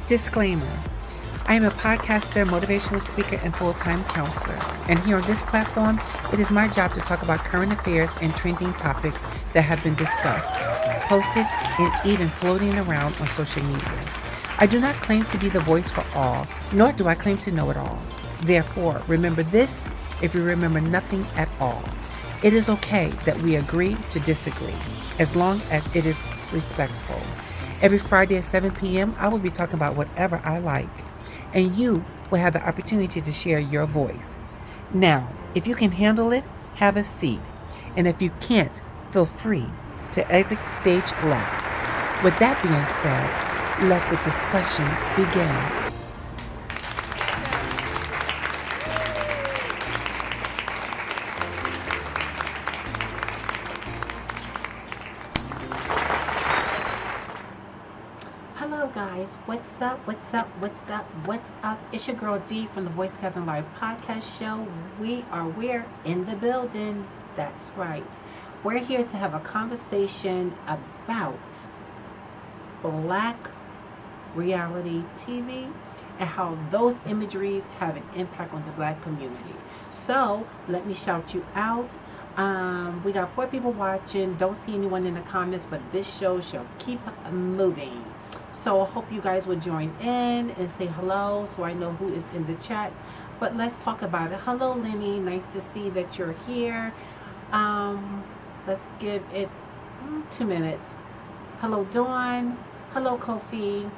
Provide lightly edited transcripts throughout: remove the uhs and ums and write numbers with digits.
Disclaimer. I am a podcaster, motivational speaker, and full-time counselor. And here on this platform, it is my job to talk about current affairs and trending topics that have been discussed, posted, and even floating around on social media. I do not claim to be the voice for all, nor do I claim to know it all. Therefore, remember this if you remember nothing at all. It is okay that we agree to disagree, as long as it is respectful. Every Friday at 7 p.m., I will be talking about whatever I like, and you will have the opportunity to share your voice. Now, if you can handle it, have a seat, and if you can't, feel free to exit stage left. With that being said, let the discussion begin. Hello guys, what's up? It's your girl D from the Voice Kevin Live podcast show. We're in the building. That's right. We're here to have a conversation about Black reality TV and how those imageries have an impact on the Black community. So let me shout you out. We got 4 people watching. Don't see anyone in the comments, but this show shall keep moving. So I hope you guys will join in and say hello so I know who is in the chats. But let's talk about it. Hello, Lenny. Nice to see that you're here. Let's give it 2 minutes. Hello, Dawn. Hello, Kofi.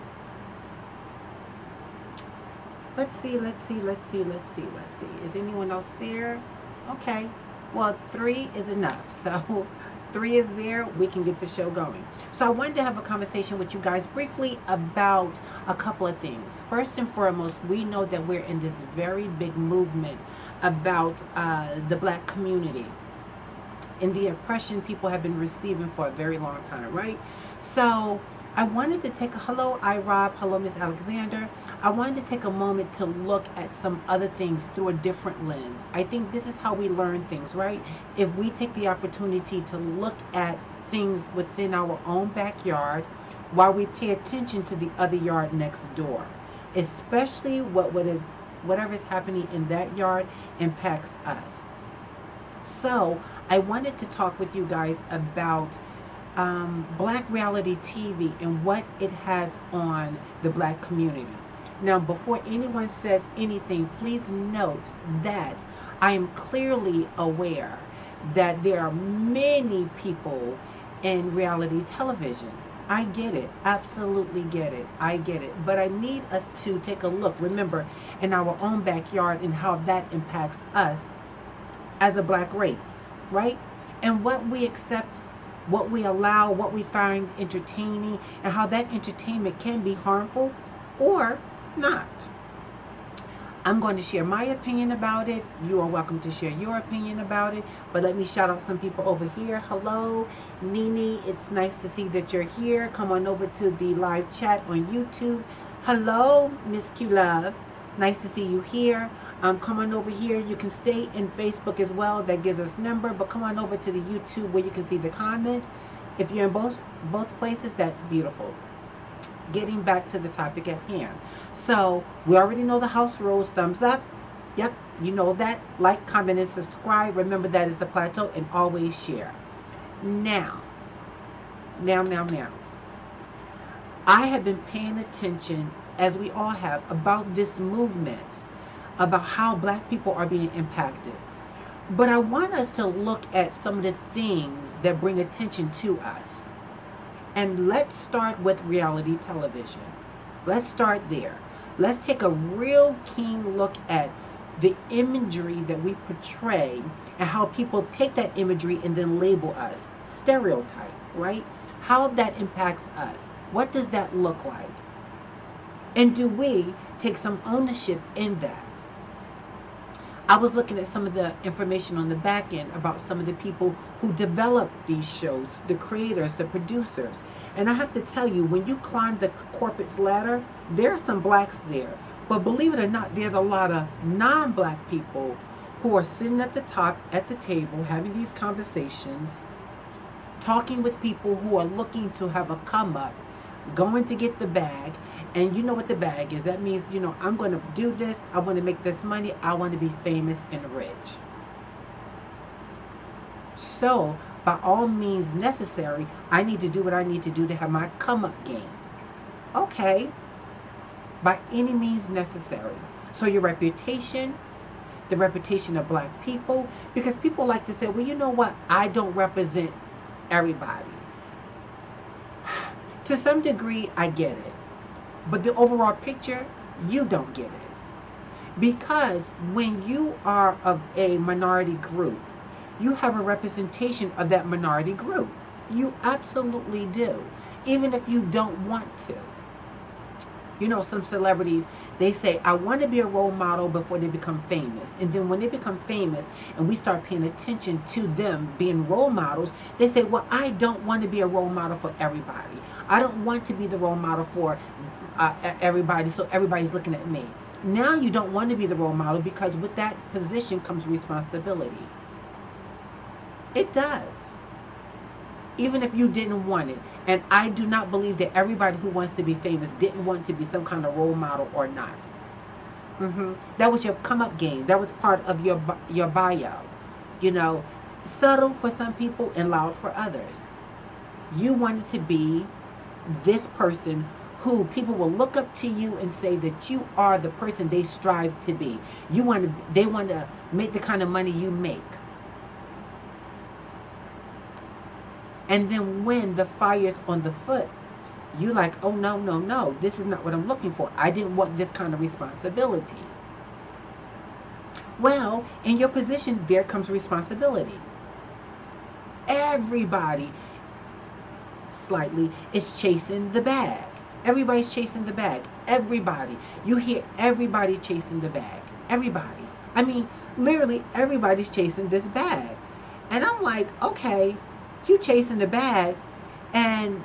Let's see. Is anyone else there? Okay. Well, 3 is enough. So 3 is there. We can get the show going. So I wanted to have a conversation with you guys briefly about a couple of things. First and foremost, we know that we're in this very big movement about the Black community and the oppression people have been receiving for a very long time, right? So I wanted to take hello, iRob, hello, Miss Alexander. I wanted to take a moment to look at some other things through a different lens. I think this is how we learn things, right? If we take the opportunity to look at things within our own backyard while we pay attention to the other yard next door, especially whatever is happening in that yard impacts us. So I wanted to talk with you guys about Black reality TV and what it has on the Black community. Now, before anyone says anything, please note that I am clearly aware that there are many people in reality television. I get it. Absolutely get it. I get it. But I need us to take a look, remember, in our own backyard and how that impacts us as a Black race, right? And what we accept, what we allow, what we find entertaining, and how that entertainment can be harmful or not. I'm going to share my opinion about it. You are welcome to share your opinion about it. But let me shout out some people over here. Hello, Nini. It's nice to see that you're here. Come on over to the live chat on YouTube. Hello, Miss Q Love. Nice to see you here. Come on over here. You can stay in Facebook as well. That gives us number. But come on over to the YouTube where you can see the comments. If you're in both places, that's beautiful. Getting back to the topic at hand. So we already know the house rules. Thumbs up. Yep, you know that. Like, comment, and subscribe. Remember, that is the plateau, and always share. Now. I have been paying attention, as we all have, about this movement, about how Black people are being impacted. But I want us to look at some of the things that bring attention to us. And let's start with reality television. Let's start there. Let's take a real keen look at the imagery that we portray and how people take that imagery and then label us. Stereotype, right? How that impacts us. What does that look like? And do we take some ownership in that? I was looking at some of the information on the back end about some of the people who develop these shows, the creators, the producers. And I have to tell you, when you climb the corporate ladder, there are some Blacks there. But believe it or not, there's a lot of non-Black people who are sitting at the top, at the table, having these conversations, talking with people who are looking to have a come up, going to get the bag, And you know what the bag is. That means, I'm going to do this. I want to make this money. I want to be famous and rich. So, by all means necessary, I need to do what I need to do to have my come up game. Okay. By any means necessary. So, your reputation, the reputation of black people, because people like to say, well, you know what? I don't represent everybody. To some degree, I get it. But the overall picture, you don't get it. Because when you are of a minority group, you have a representation of that minority group. You absolutely do. Even if you don't want to. Some celebrities, they say, I want to be a role model before they become famous. And then when they become famous and we start paying attention to them being role models, they say, well, I don't want to be a role model for everybody. I don't want to be the role model for everybody, so everybody's looking at me. Now you don't want to be the role model because with that position comes responsibility. It does. Even if you didn't want it. And I do not believe that everybody who wants to be famous didn't want to be some kind of role model or not. That was your come up game. That was part of your bio. Subtle for some people and loud for others. You wanted to be this person who people will look up to you and say that you are the person they strive to be. They want to make the kind of money you make. And then when the fire's on the foot, you're like, oh, no, this is not what I'm looking for. I didn't want this kind of responsibility. Well, in your position, there comes responsibility. Everybody, slightly, is chasing the bag. Everybody's chasing the bag. Everybody. You hear everybody chasing the bag. Everybody. I mean, literally, everybody's chasing this bag. And I'm like, okay, you chasing the bag, and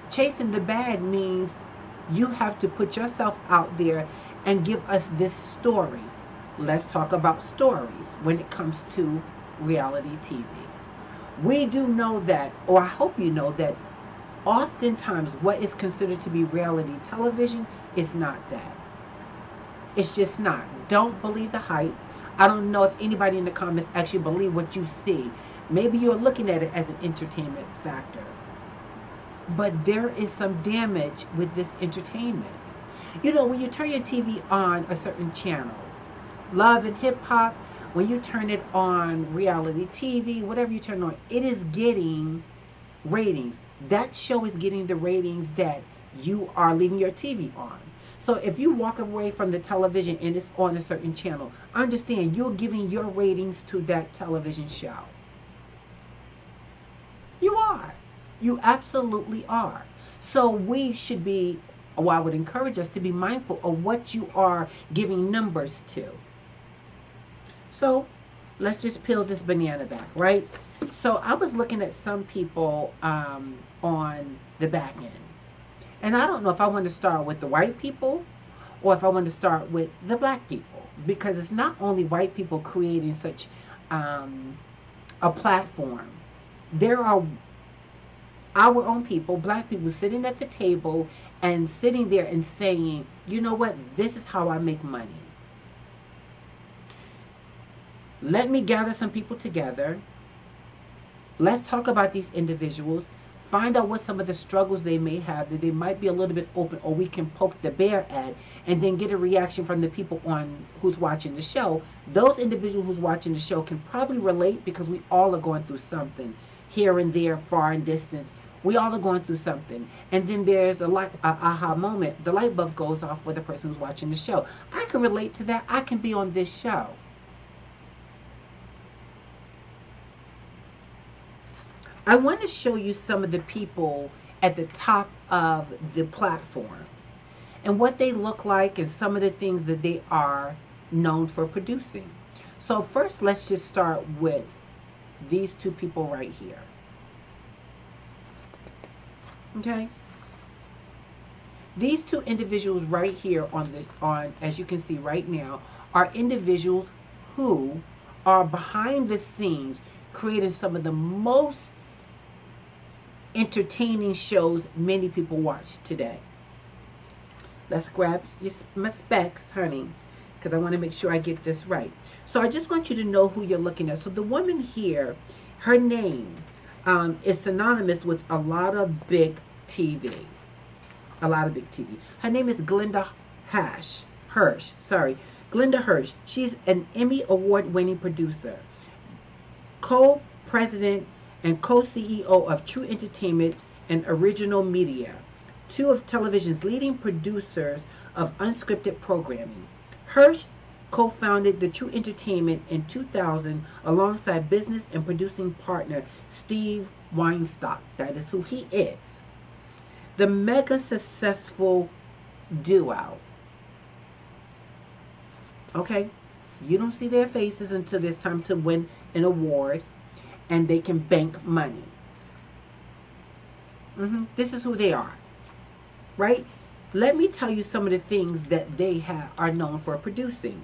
chasing the bag means you have to put yourself out there and give us this story. Let's talk about stories when it comes to reality TV. We do know that, or I hope you know that, oftentimes what is considered to be reality television is not that. It's just not. Don't believe the hype. I don't know if anybody in the comments actually believe what you see. Maybe you're looking at it as an entertainment factor. But there is some damage with this entertainment. When you turn your TV on a certain channel, love and hip hop, when you turn it on reality TV, whatever you turn on, it is getting ratings. That show is getting the ratings that you are leaving your TV on. So if you walk away from the television and it's on a certain channel, understand you're giving your ratings to that television show. You are. You absolutely are. So we should be, or I would encourage us to be mindful of what you are giving numbers to. So let's just peel this banana back, right? So I was looking at some people on the back end. And I don't know if I want to start with the white people or if I want to start with the black people. Because it's not only white people creating such a platform. There are our own people, black people, sitting at the table and sitting there and saying, you know what, this is how I make money. Let me gather some people together. Let's talk about these individuals. Find out what some of the struggles they may have, that they might be a little bit open, or we can poke the bear at, and then get a reaction from the people who's watching the show. Those individuals who's watching the show can probably relate, because we all are going through something here and there, far and distance. We all are going through something. And then there's a aha moment. The light bulb goes off for the person who's watching the show. I can relate to that. I can be on this show. I want to show you some of the people at the top of the platform and what they look like and some of the things that they are known for producing. So first, let's just start with these two people right here. Okay? These two individuals right here on as you can see right now are individuals who are behind the scenes creating some of the most entertaining shows many people watch today. Let's grab my specs, honey, because I want to make sure I get this right. So I just want you to know who you're looking at. So the woman here, her name is synonymous with a lot of big TV. A lot of big TV. Her name is Glenda Hirsch. Sorry. Glenda Hirsch. She's an Emmy Award-winning producer, co-president and co-CEO of True Entertainment and Original Media, two of television's leading producers of unscripted programming. Hirsch co-founded the True Entertainment in 2000 alongside business and producing partner Steve Weinstock. That is who he is. The mega successful duo. Okay? You don't see their faces until it's time to win an award and they can bank money. This is who they are. Right? Let me tell you some of the things that they are known for producing.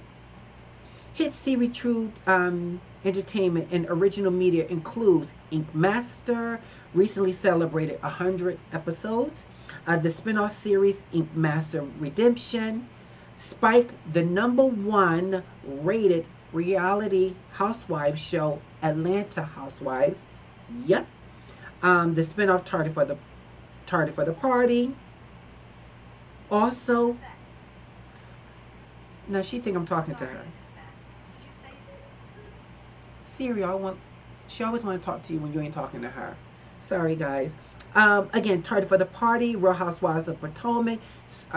Hit series True Entertainment and Original Media includes Ink Master, recently celebrated 100 episodes. The spin-off series Ink Master Redemption. Spike, the #1 rated reality housewives show, Atlanta Housewives. Yep. The spin-off Tardy for the Party. Also, now she think I'm talking to her. Siri, she always want to talk to you when you ain't talking to her. Sorry, guys. Again, Tardy for the Party, Real Housewives of Potomac,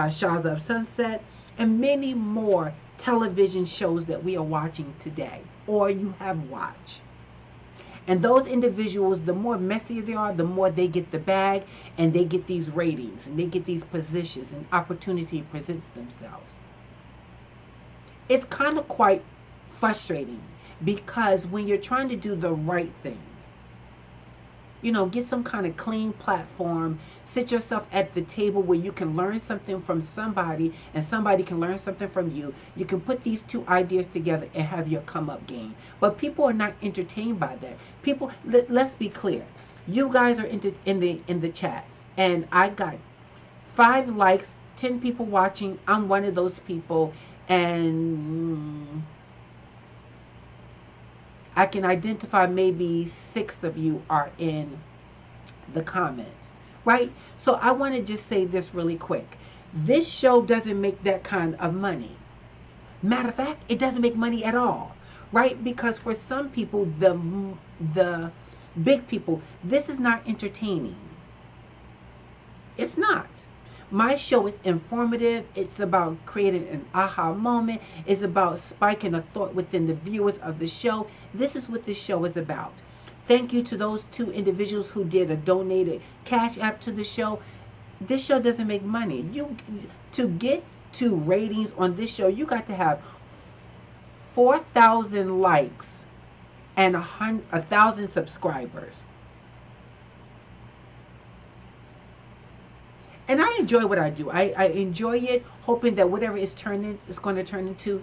Shaws of Sunset, and many more television shows that we are watching today, or you have watched. And those individuals, the more messier they are, the more they get the bag, and they get these ratings, and they get these positions, and opportunity presents themselves. It's kind of quite frustrating, because when you're trying to do the right thing, get some kind of clean platform, sit yourself at the table where you can learn something from somebody and somebody can learn something from you. You can put these two ideas together and have your come up game. But people are not entertained by that. People, let's be clear. You guys are in the chats, and I got 5 likes, 10 people watching. I'm one of those people, and I can identify maybe 6 of you are in the comments, right? So I want to just say this really quick. This show doesn't make that kind of money. Matter of fact, it doesn't make money at all, right? Because for some people, the big people, this is not entertaining. It's not. My show is informative. It's about creating an aha moment. It's about spiking a thought within the viewers of the show. This is what this show is about. Thank you to those 2 individuals who did a donated cash app to the show. This show doesn't make money. To get to ratings on this show, you got to have 4,000 likes and 1,000 subscribers. And I enjoy what I do. I enjoy it, hoping that whatever it's going to turn into,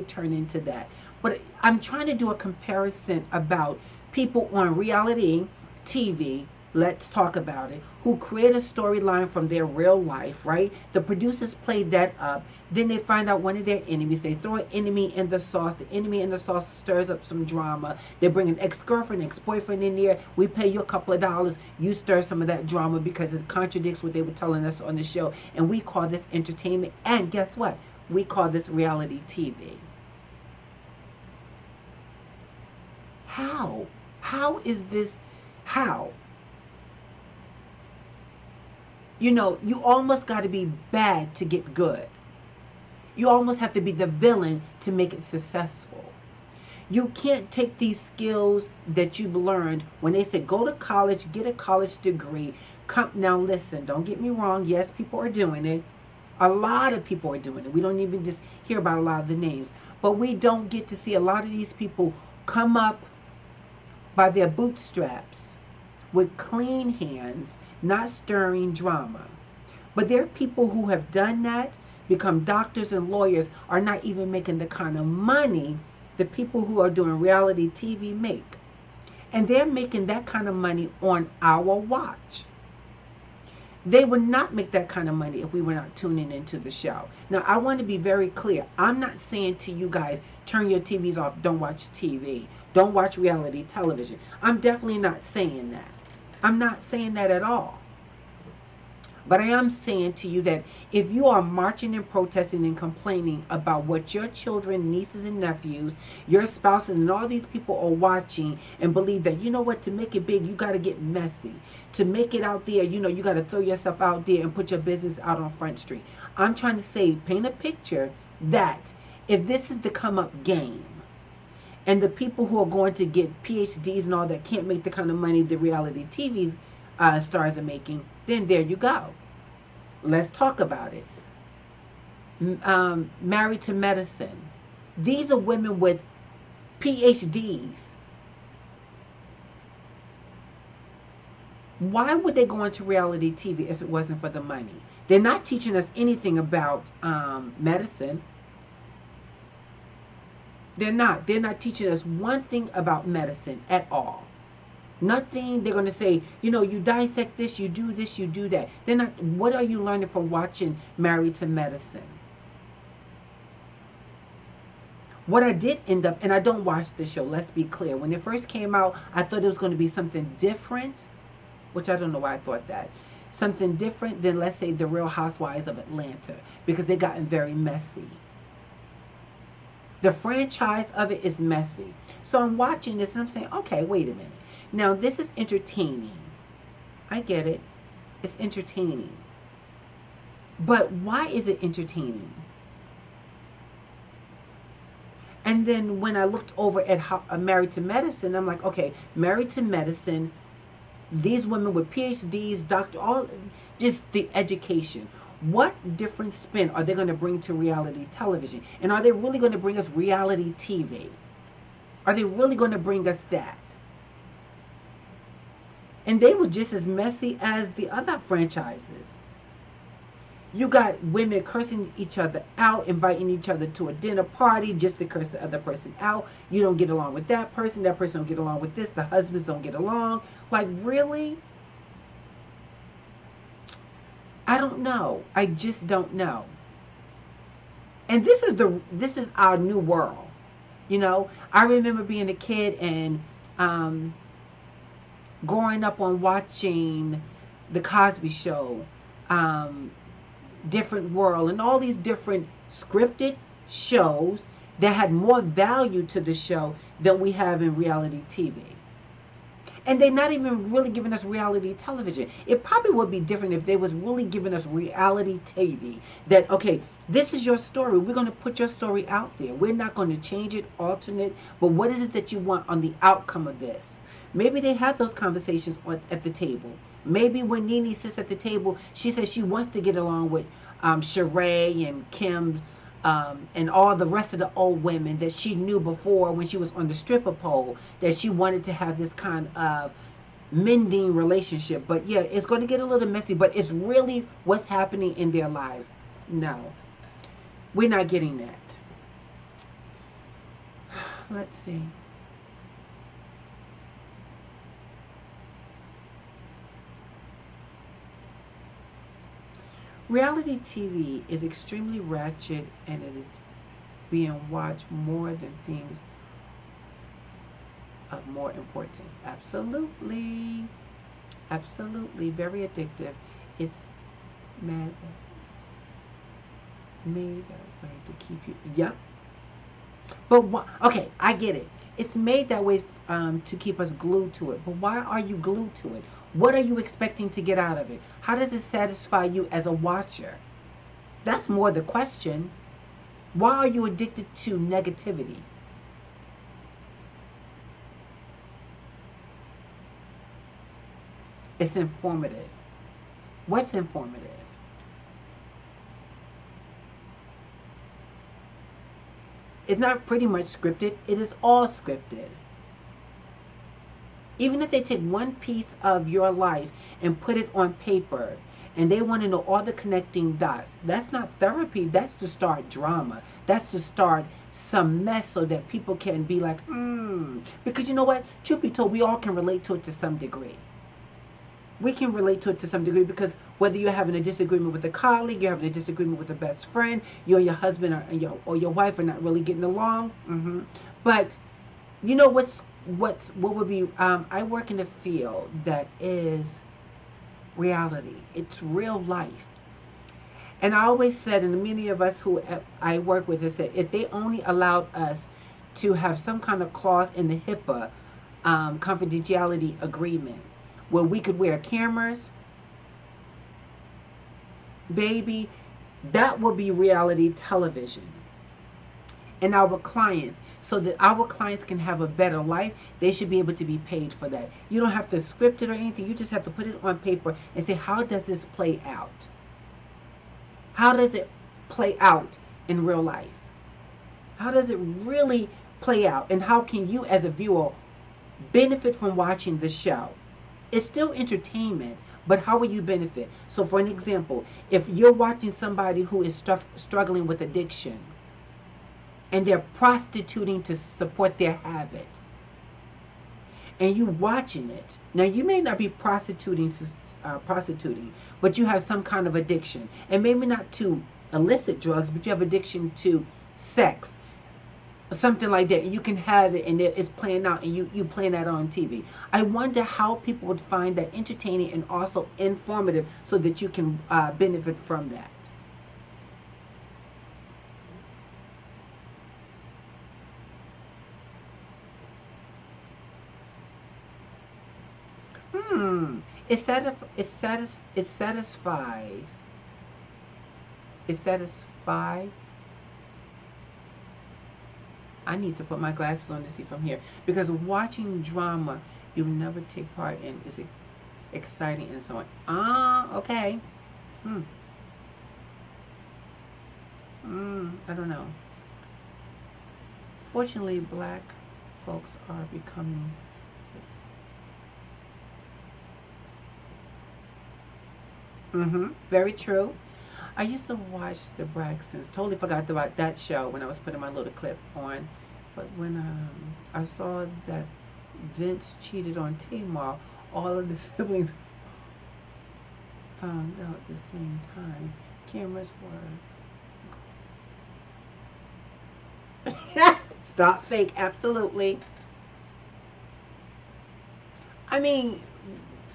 turn into that. But I'm trying to do a comparison about people on reality TV, let's talk about it, who create a storyline from their real life, right? The producers play that up. Then they find out one of their enemies. They throw an enemy in the sauce. The enemy in the sauce stirs up some drama. They bring an ex-girlfriend, ex-boyfriend in there. We pay you a couple of dollars. You stir some of that drama because it contradicts what they were telling us on the show. And we call this entertainment. And guess what? We call this reality TV. How? How is this? How? You almost got to be bad to get good. You almost have to be the villain to make it successful. You can't take these skills that you've learned when they say go to college, get a college degree. Now listen, don't get me wrong. Yes, people are doing it. A lot of people are doing it. We don't even just hear about a lot of the names. But we don't get to see a lot of these people come up by their bootstraps with clean hands, not stirring drama. But there are people who have done that, become doctors and lawyers, are not even making the kind of money the people who are doing reality TV make. And they're making that kind of money on our watch. They would not make that kind of money if we were not tuning into the show. Now, I want to be very clear. I'm not saying to you guys, turn your TVs off, don't watch TV, don't watch reality television. I'm definitely not saying that. I'm not saying that at all. But I am saying to you that if you are marching and protesting and complaining about what your children, nieces and nephews, your spouses and all these people are watching and believe that, you know what, to make it big, you got to get messy. To make it out there, you know, you got to throw yourself out there and put your business out on Front Street. I'm trying to say, paint a picture that if this is the come up game, and the people who are going to get PhDs and all that can't make the kind of money the reality TV stars are making, then there you go. Let's talk about it. Married to Medicine. These are women with PhDs. Why would they go into reality TV if it wasn't for the money? They're not teaching us anything about medicine. They're not. They're not teaching us one thing about medicine at all. Nothing. They're going to say, you know, you dissect this, you do this, you do that. They're not. What are you learning from watching Married to Medicine? What I did end up, and I don't watch the show, let's be clear. When it first came out, I thought it was going to be something different, which I don't know why I thought that. Something different than, let's say, The Real Housewives of Atlanta, because they've gotten very messy. The franchise of it is messy. So I'm watching this and I'm saying, okay, wait a minute. Now, this is entertaining. I get it. It's entertaining. But why is it entertaining? And then when I looked over at Married to Medicine, I'm like, okay, Married to Medicine, these women with PhDs, doctor, all just the education. What different spin are they going to bring to reality television? And are they really going to bring us reality TV? Are they really going to bring us that? And they were just as messy as the other franchises. You got women cursing each other out, inviting each other to a dinner party just to curse the other person out. You don't get along with that person don't get along with this, the husbands don't get along. Like, really? I don't know. I just don't know. And this is our new world. You know, I remember being a kid and growing up on watching The Cosby Show, Different World, and all these different scripted shows that had more value to the show than we have in reality TV. And they're not even really giving us reality television. It probably would be different if they was really giving us reality TV. That, okay, this is your story. We're going to put your story out there. We're not going to change it, alternate. But what is it that you want on the outcome of this? Maybe they have those conversations at the table. Maybe when Nene sits at the table, she says she wants to get along with Sheree and Kim and all the rest of the old women that she knew before when she was on the stripper pole, that she wanted to have this kind of mending relationship. But yeah, it's going to get a little messy, but it's really what's happening in their lives. No, we're not getting that. Let's see. Reality TV is extremely ratchet, and it is being watched more than things of more importance. Absolutely. Absolutely. Very addictive. It's made that way to keep you. Yep. But okay, I get it. It's made that way to keep us glued to it. But why are you glued to it? What are you expecting to get out of it? How does it satisfy you as a watcher? That's more the question. Why are you addicted to negativity? It's informative. What's informative? It's not pretty much scripted. It is all scripted. Even if they take one piece of your life and put it on paper and they want to know all the connecting dots, that's not therapy. That's to start drama. That's to start some mess so that people can be like, Because you know what? Truth be told, we all can relate to it to some degree. we can relate to it to some degree, because whether you're having a disagreement with a colleague, you're having a disagreement with a best friend, you and your husband or your wife are not really getting along. But you know what would be? I work in a field that is reality. It's real life. And I always said, and many of us who I work with, said, if they only allowed us to have some kind of clause in the HIPAA confidentiality agreement where we could wear cameras, baby, that would be reality television. And our clients, so that our clients can have a better life, they should be able to be paid for that. You don't have to script it or anything. You just have to put it on paper and say, how does this play out? How does it play out in real life? How does it really play out? And how can you as a viewer benefit from watching the show? It's still entertainment, but how will you benefit? So for an example, if you're watching somebody who is struggling with addiction and they're prostituting to support their habit, and you watching it, now you may not be prostituting, but you have some kind of addiction, and maybe not to illicit drugs, but you have addiction to sex, something like that. You can have it, and it's playing out, and you playing that on TV. I wonder how people would find that entertaining and also informative, so that you can benefit from that. It satisfies. It satisfies. I need to put my glasses on to see from here, because watching drama you never take part in is exciting and so on. Okay. I don't know. Fortunately, black folks are becoming very true. I used to watch the Braxtons. Totally forgot about that show when I was putting my little clip on. But when I saw that Vince cheated on Tamar, all of the siblings found out at the same time. Cameras were stop fake. Absolutely. I mean,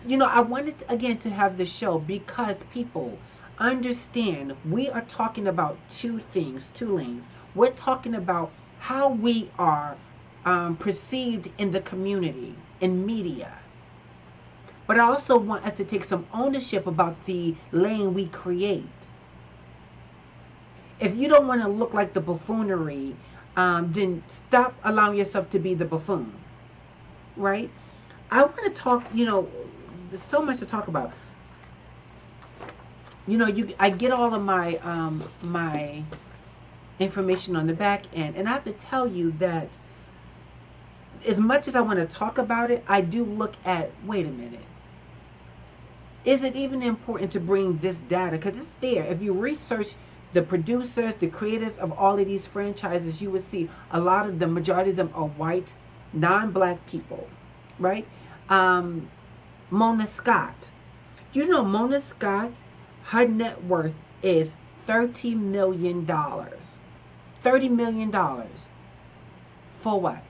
I wanted again to have the show because people understand we are talking about two lanes. We're talking about how we are perceived in the community, in media. But I also want us to take some ownership about the lane we create. If you don't want to look like the buffoonery, then stop allowing yourself to be the buffoon. Right? I want to talk, there's so much to talk about. I get all of my my information on the back end, and I have to tell you that as much as I want to talk about it, I do look at, wait a minute, is it even important to bring this data? Because it's there. If you research the producers, the creators of all of these franchises, you would see a lot of them, majority of them are white, non-black people, right? Mona Scott. Mona Scott, her net worth is $30 million. $30 million. For what?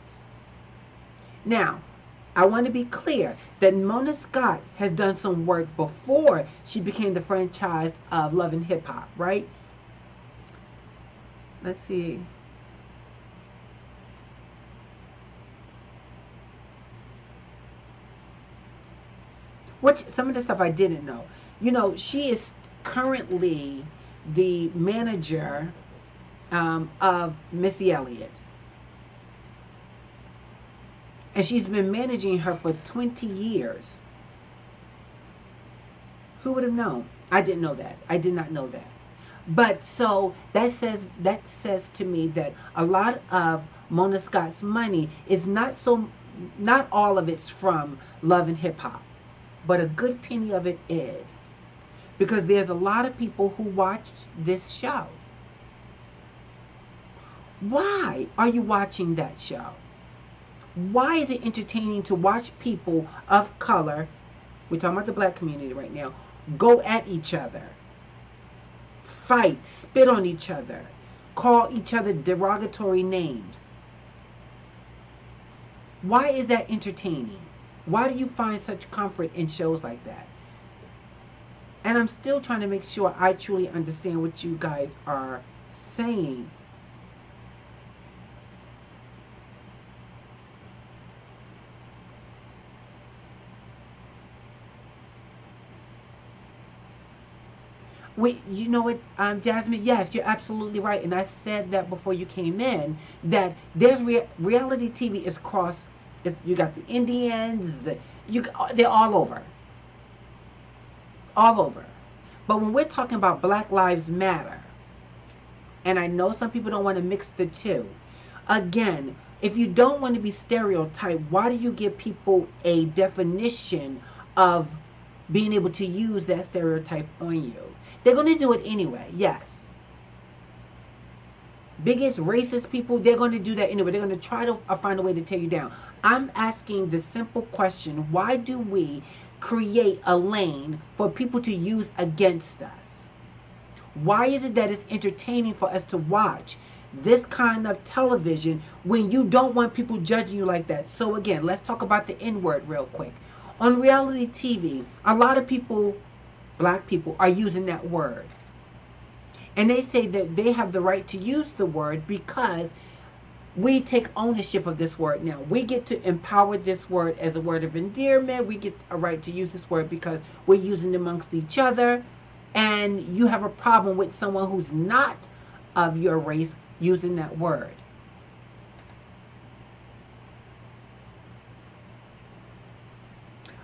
Now, I want to be clear that Mona Scott has done some work before she became the franchise of Love and Hip Hop, right? Let's see. Which some of the stuff I didn't know. She is currently the manager of Missy Elliott. And she's been managing her for 20 years. Who would have known? I didn't know that. I did not know that. But so that says to me that a lot of Mona Scott's money is not all of it's from Love and Hip Hop. But a good penny of it is. Because there's a lot of people who watched this show. Why are you watching that show? Why is it entertaining to watch people of color we're talking about the black community right now, go at each other, fight, spit on each other, call each other derogatory names. Why is that entertaining? Why do you find such comfort in shows like that? And I'm still trying to make sure I truly understand what you guys are saying. You know what, Jasmine? Yes, you're absolutely right, and I said that before you came in. That there's reality TV is cross. You got the Indians, they're all over, all over. But when we're talking about Black Lives Matter, and I know some people don't want to mix the two. Again, if you don't want to be stereotyped, why do you give people a definition of being able to use that stereotype on you? They're going to do it anyway, yes. Biggest racist people, they're going to do that anyway. They're going to try to find a way to tear you down. I'm asking the simple question, why do we create a lane for people to use against us? Why is it that it's entertaining for us to watch this kind of television when you don't want people judging you like that? So again, let's talk about the N-word real quick. On reality TV, a lot of people, black people, are using that word. And they say that they have the right to use the word because we take ownership of this word now. We get to empower this word as a word of endearment. We get a right to use this word because we're using it amongst each other. And you have a problem with someone who's not of your race using that word.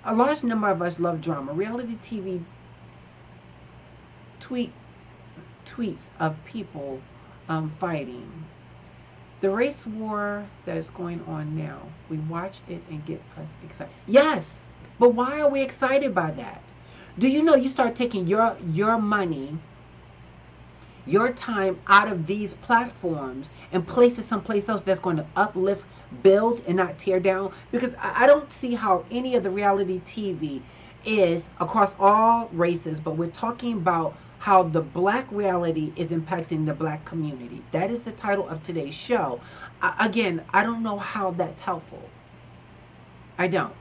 A large number of us love drama. Reality TV tweets of people fighting. The race war that is going on now, we watch it and get us excited. Yes, but why are we excited by that? Do you know you start taking your money, your time out of these platforms and place it someplace else that's going to uplift, build, and not tear down? Because I don't see how any of the reality TV is across all races, but we're talking about how the black reality is impacting the black community. That is the title of today's show. Again, I don't know how that's helpful. I don't.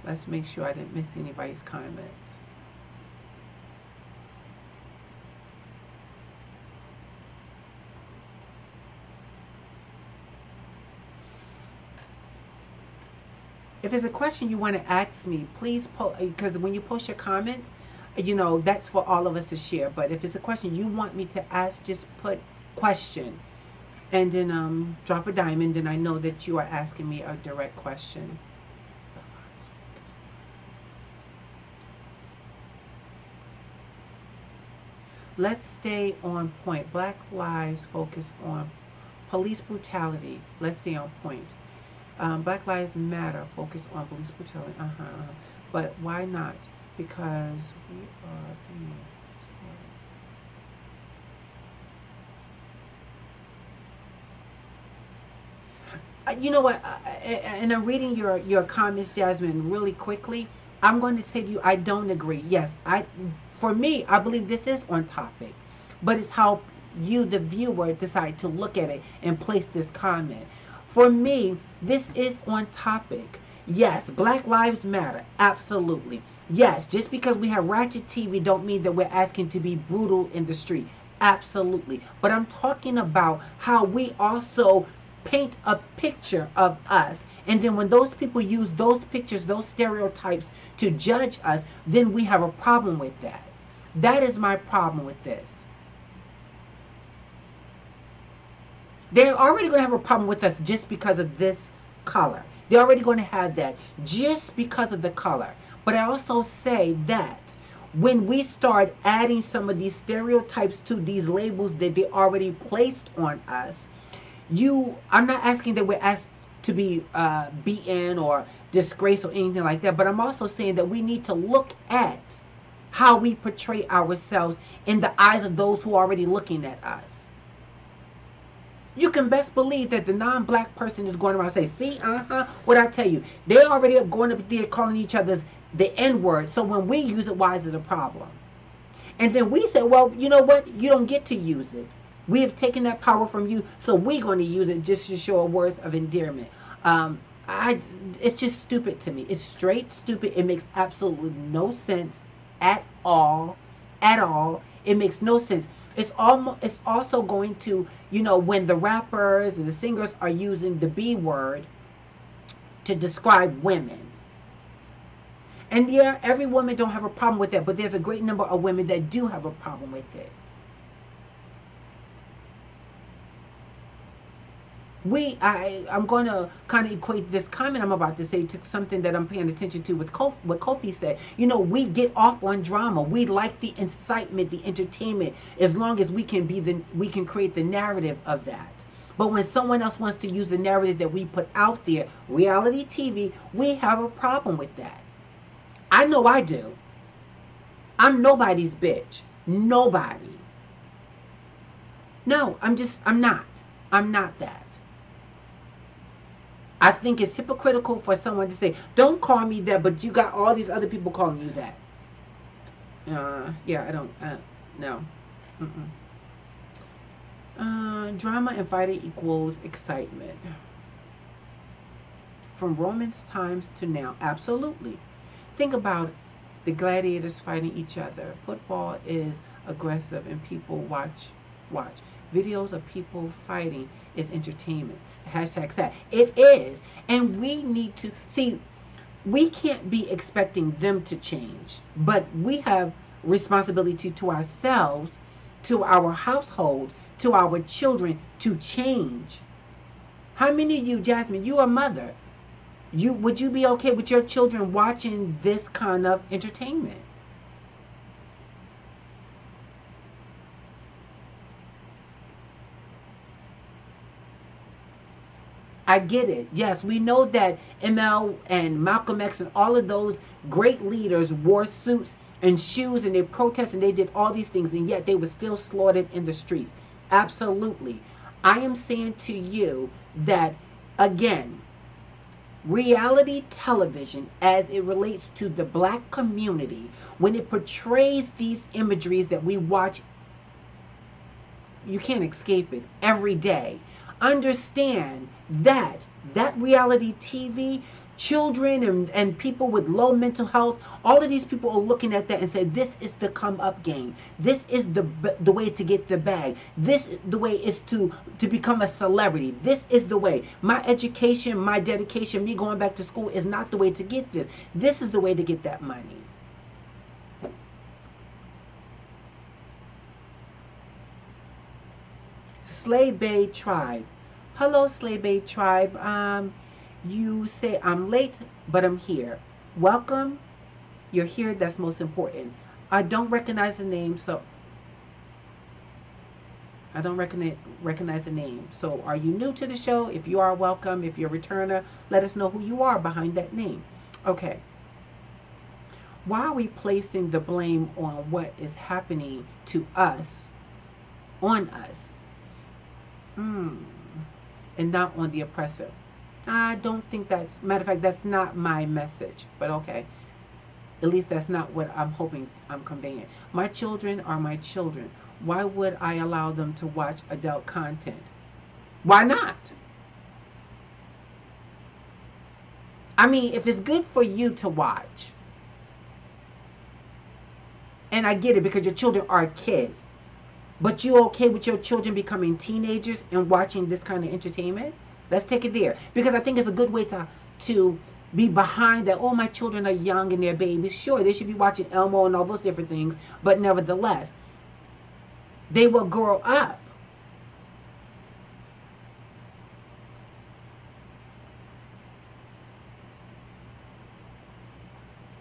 Let's make sure I didn't miss anybody's comments. If there's a question you want to ask me, please post, because when you post your comments, you know, that's for all of us to share. But if it's a question you want me to ask, just put question and then drop a diamond, then I know that you are asking me a direct question. Let's stay on point. Black lives focus on police brutality. Let's stay on point. Black Lives Matter focus on police brutality. But why not? Because we are being you know what? And I'm reading your comments, Jasmine, really quickly. I'm going to say to you, I don't agree. Yes, for me, I believe this is on topic, but it's how you, the viewer, decide to look at it and place this comment. For me, this is on topic. Yes, Black Lives Matter, absolutely. Yes, just because we have ratchet TV don't mean that we're asking to be brutal in the street. Absolutely. But I'm talking about how we also paint a picture of us. And then when those people use those pictures, those stereotypes to judge us, then we have a problem with that. That is my problem with this. They're already going to have a problem with us just because of this color. They're already going to have that just because of the color. But I also say that when we start adding some of these stereotypes to these labels that they already placed on us, I'm not asking that we're asked to be beaten or disgraced or anything like that, but I'm also saying that we need to look at how we portray ourselves in the eyes of those who are already looking at us. You can best believe that the non-black person is going around and say, see, what I tell you, they already are going up there calling each other's the N word. So when we use it, why is it a problem? And then we say, well, you know what? You don't get to use it. We have taken that power from you, so we're going to use it just to show words of endearment. Um, it's just stupid to me. It's straight stupid. It makes absolutely no sense at all. At all. It makes no sense. It's also going to, when the rappers and the singers are using the B word to describe women. And yeah, every woman don't have a problem with that, but there's a great number of women that do have a problem with it. I'm going to kind of equate this comment I'm about to say to something that I'm paying attention to with what Kofi said. We get off on drama. We like the incitement, the entertainment, as long as we can create the narrative of that. But when someone else wants to use the narrative that we put out there, reality TV, we have a problem with that. I know I do. I'm nobody's bitch. Nobody. No, I'm not. I'm not that. I think it's hypocritical for someone to say, don't call me that, but you got all these other people calling you that. Yeah, I don't, no. Drama and fighting equals excitement. From Romans times to now, absolutely. Think about the gladiators fighting each other. Football is aggressive and people watch. Videos of people fighting is entertainment. Hashtag sad. It is. And we need to see, we can't be expecting them to change, but we have responsibility to ourselves, to our household, to our children to change. How many of you, Jasmine, you are a mother, would you be okay with your children watching this kind of entertainment? I get it. Yes, we know that ML and Malcolm X and all of those great leaders wore suits and shoes and they protested and they did all these things, and yet they were still slaughtered in the streets. Absolutely. I am saying to you that, again, reality television, as it relates to the black community, when it portrays these imageries that we watch, you can't escape it every day. Understand that reality TV, children and people with low mental health, all of these people are looking at that and say, this is the come up game. This is the way to get the bag. This is the way is to become a celebrity. This is the way. My education, my dedication, me going back to school is not the way to get this. This is the way to get that money. Slave Bay Tribe. Hello, Slave Bay Tribe. You say, I'm late, but I'm here. Welcome. You're here. That's most important. I don't recognize the name, so I don't recognize the name. So are you new to the show? If you are, welcome. If you're a returner, let us know who you are behind that name. Okay. Why are we placing the blame on what is happening to us, on us? And not on the oppressor. I don't think that's, matter of fact, that's not my message, but okay. At least that's not what I'm hoping I'm conveying. My children are my children. Why would I allow them to watch adult content? Why not? I mean, if it's good for you to watch, and I get it because your children are kids, but you okay with your children becoming teenagers and watching this kind of entertainment? Let's take it there. Because I think it's a good way to be behind that. Oh, my children are young and they're babies. Sure, they should be watching Elmo and all those different things. But nevertheless, they will grow up.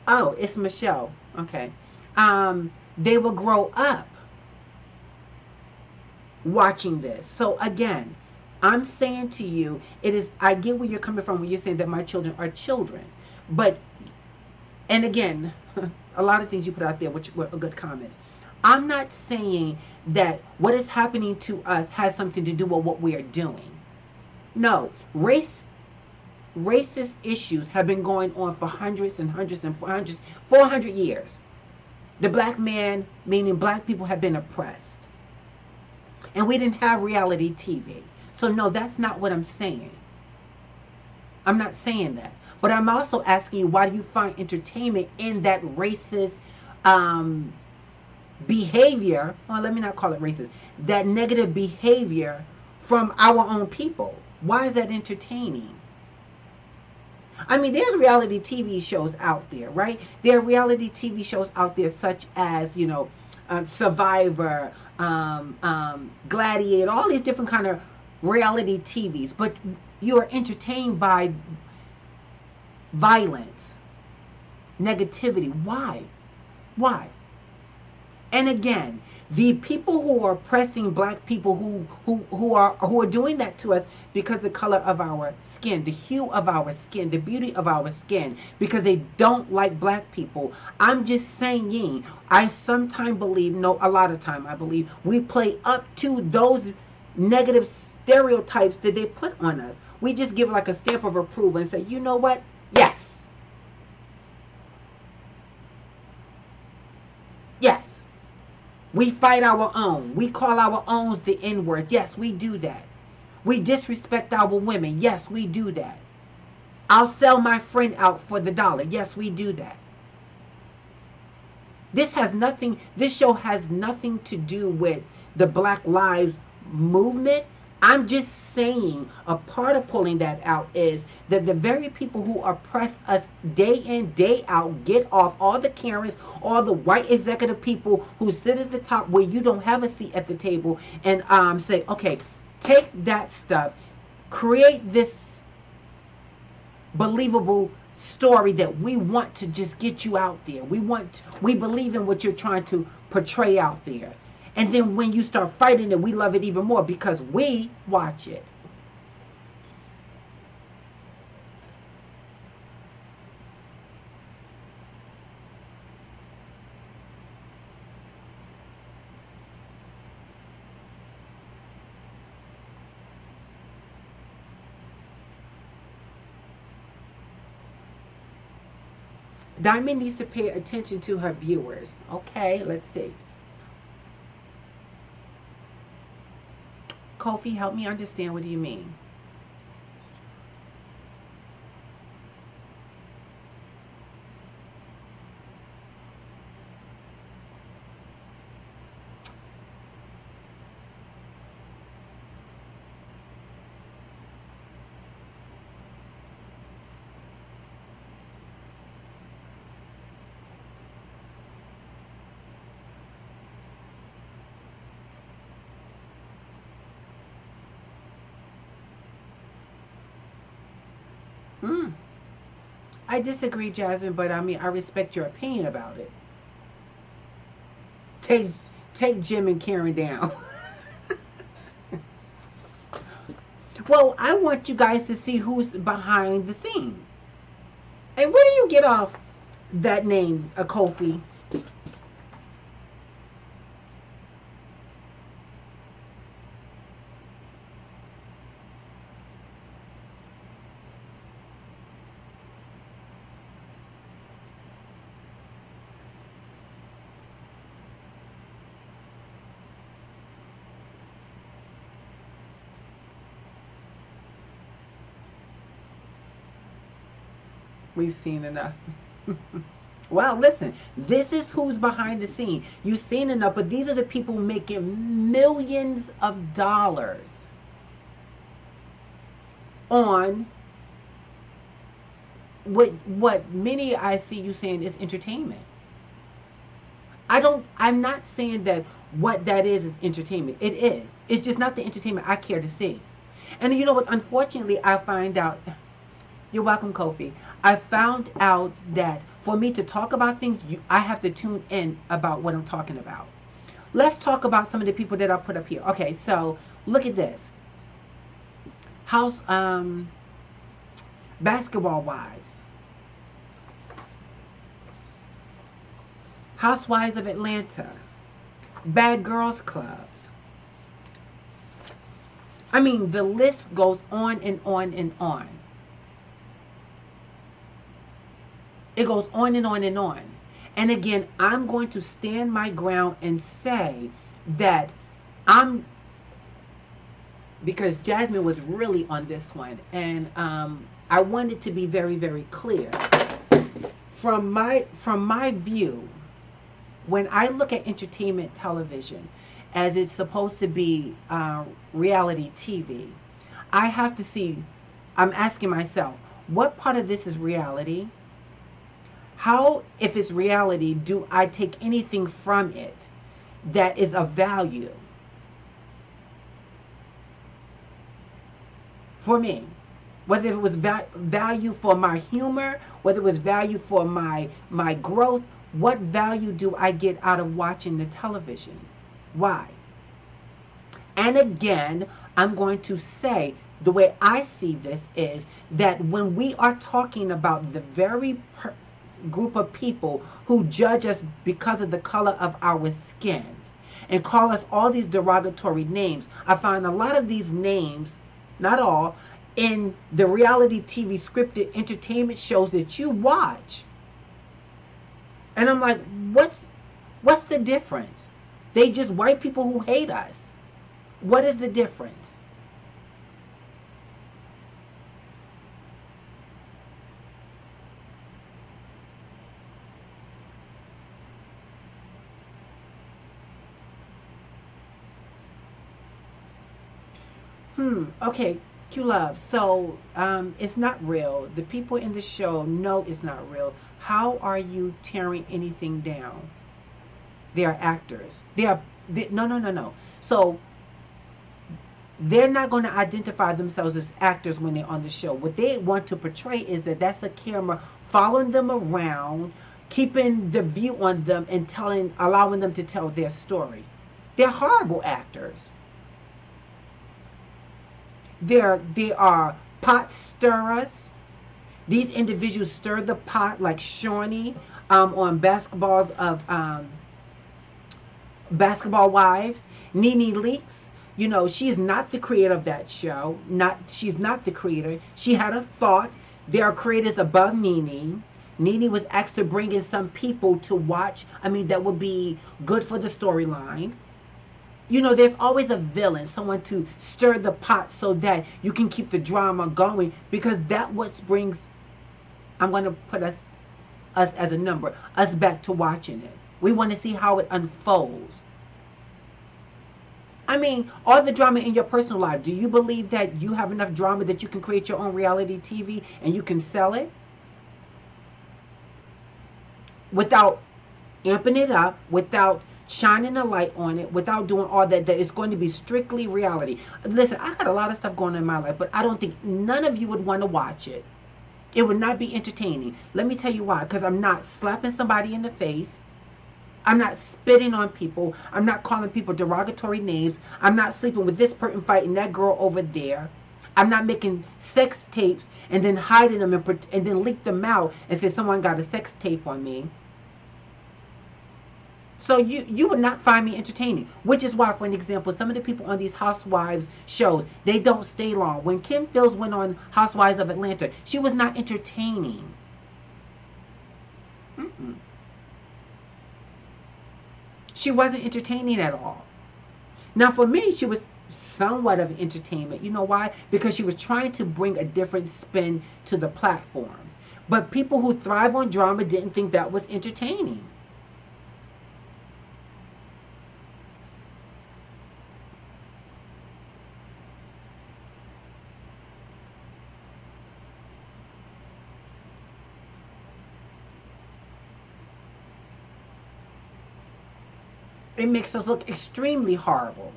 Oh, it's Michelle. Okay. They will grow up watching this. So again, I'm saying to you, I get where you're coming from when you're saying that my children are children. But, and again, a lot of things you put out there which were good comments. I'm not saying that what is happening to us has something to do with what we are doing. No, race racist issues have been going on for hundreds and hundreds and hundreds, 400 years. The black man, meaning black people, have been oppressed. And we didn't have reality TV. So no, that's not what I'm saying. I'm not saying that. But I'm also asking you, why do you find entertainment in that racist behavior? Well, let me not call it racist. That negative behavior from our own people. Why is that entertaining? I mean, there's reality TV shows out there, right? There are reality TV shows out there such as, you know, Survivor, Gladiator, all these different kind of reality TVs. But you are entertained by violence, negativity. Why? Why? And again, the people who are oppressing black people, who are doing that to us because the color of our skin, the hue of our skin, the beauty of our skin, because they don't like black people. I'm just saying, I sometimes believe, no, a lot of time I believe, we play up to those negative stereotypes that they put on us. We just give like a stamp of approval and say, you know what? Yes. Yes. We fight our own. We call our owns the N-word. Yes, we do that. We disrespect our women. Yes, we do that. I'll sell my friend out for the dollar. Yes, we do that. This show has nothing to do with the Black Lives Movement. I'm just saying a part of pulling that out is that the very people who oppress us day in, day out, get off, all the Karens, all the white executive people who sit at the top where you don't have a seat at the table, and say, okay, take that stuff, create this believable story that we want to just get you out there. We believe in what you're trying to portray out there. And then when you start fighting it, we love it even more because we watch it. Diamond needs to pay attention to her viewers. Okay, let's see. Kofi, help me understand. What do you mean? I disagree, Jasmine, but I mean, I respect your opinion about it. Take Jim and Karen down. Well, I want you guys to see who's behind the scene. And where do you get off that name, Kofi? We've seen enough. Well, listen, this is who's behind the scene. You've seen enough, but these are the people making millions of dollars on what many I see you saying is entertainment. I'm not saying that what that is entertainment. It is. It's just not the entertainment I care to see. And you know what? Unfortunately, I find out. You're welcome, Kofi. I found out that for me to talk about things, I have to tune in about what I'm talking about. Let's talk about some of the people that I put up here. Okay, so look at this. Basketball Wives. Housewives of Atlanta. Bad Girls Clubs. I mean, the list goes on and on and on. It goes on and on and on. And again, I'm going to stand my ground and say that I'm, because Jasmine was really on this one, and I wanted to be very, very clear. From my view, when I look at entertainment television, as it's supposed to be reality TV, I have to see. I'm asking myself, what part of this is reality? How, if it's reality, do I take anything from it that is of value for me? Whether it was value for my humor, whether it was value for my growth, what value do I get out of watching the television? Why? And again, I'm going to say, the way I see this is that when we are talking about the very group of people who judge us because of the color of our skin and call us all these derogatory names, I find a lot of these names, not all, in the reality TV scripted entertainment shows that you watch. And I'm like, what's the difference? They just white people who hate us. What is the difference? Okay, Q Love. So it's not real. The people in the show know it's not real. How are you tearing anything down? They are actors. No. So they're not going to identify themselves as actors when they're on the show. What they want to portray is that that's a camera following them around, keeping the view on them, and allowing them to tell their story. They're horrible actors. They are pot stirrers. These individuals stir the pot like Shawnee on Basketball Wives. Nene Leakes, she's not the creator of that show. She's not the creator. She had a thought. There are creators above Nene. Nene was asked to bring in some people to watch. That would be good for the storyline. There's always a villain, someone to stir the pot so that you can keep the drama going, because that what brings, I'm going to put us as a number, us back to watching it. We want to see how it unfolds. All the drama in your personal life, do you believe that you have enough drama that you can create your own reality TV and you can sell it? Without amping it up, without shining a light on it, without doing all that it's going to be strictly reality. Listen, I got a lot of stuff going on in my life, but I don't think none of you would want to watch it. It would not be entertaining. Let me tell you why. Because I'm not slapping somebody in the face. I'm not spitting on people. I'm not calling people derogatory names. I'm not sleeping with this person fighting that girl over there. I'm not making sex tapes and then hiding them and then leak them out and say someone got a sex tape on me. So you would not find me entertaining, which is why, for an example, some of the people on these Housewives shows, they don't stay long. When Kim Fields went on Housewives of Atlanta, she was not entertaining. She wasn't entertaining at all. Now, for me, she was somewhat of entertainment. You know why? Because she was trying to bring a different spin to the platform. But people who thrive on drama didn't think that was entertaining. It makes us look extremely horrible.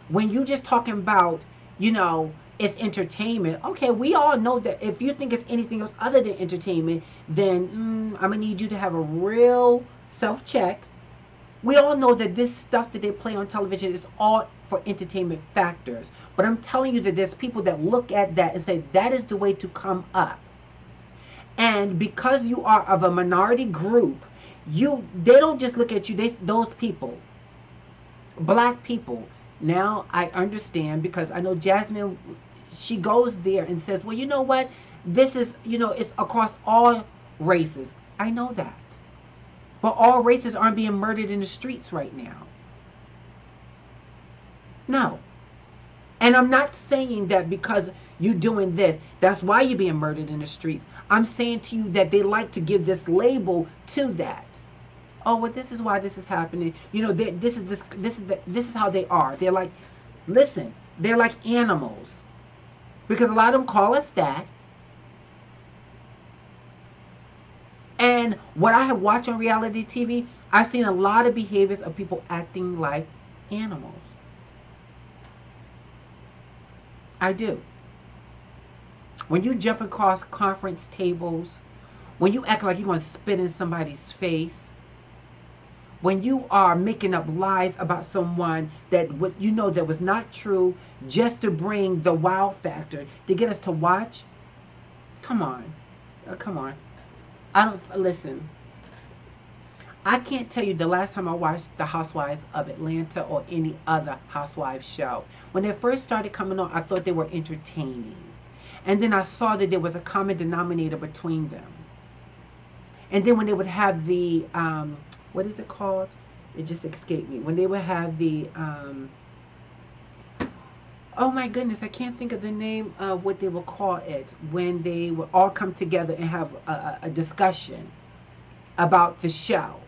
When you just talking about, it's entertainment. Okay, we all know that if you think it's anything else other than entertainment, then I'm going to need you to have a real self-check. We all know that this stuff that they play on television is all for entertainment factors. But I'm telling you that there's people that look at that and say that is the way to come up. And because you are of a minority group, they don't just look at you, those people, black people. Now I understand, because I know Jasmine, she goes there and says, well, you know what, this is, it's across all races. I know that. But all races aren't being murdered in the streets right now. No. And I'm not saying that because you doing this, that's why you're being murdered in the streets. I'm saying to you that they like to give this label to that. Oh, well, this is why this is happening. You know, this is how they are. They're like, listen, they're like animals, because a lot of them call us that. And what I have watched on reality TV, I've seen a lot of behaviors of people acting like animals. I do. When you jump across conference tables, when you act like you're going to spit in somebody's face, when you are making up lies about someone that what you know that was not true, just to bring the wow factor to get us to watch, come on, come on. I don't listen. I can't tell you the last time I watched The Housewives of Atlanta or any other housewives show. When they first started coming on, I thought they were entertaining. And then I saw that there was a common denominator between them. And then when they would have the, what is it called? It just escaped me. When they would have the, oh my goodness, I can't think of the name of what they would call it. When they would all come together and have a discussion about the show.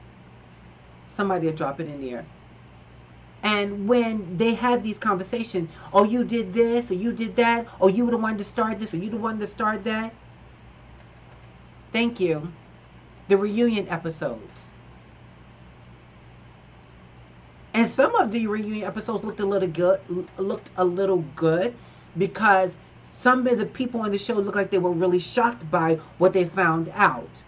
Somebody will drop it in there. And when they had these conversations, oh, you did this, or you did that, or you were the one to start this, or you the one to start that. Thank you. The reunion episodes. And some of the reunion episodes looked a little good because some of the people on the show looked like they were really shocked by what they found out.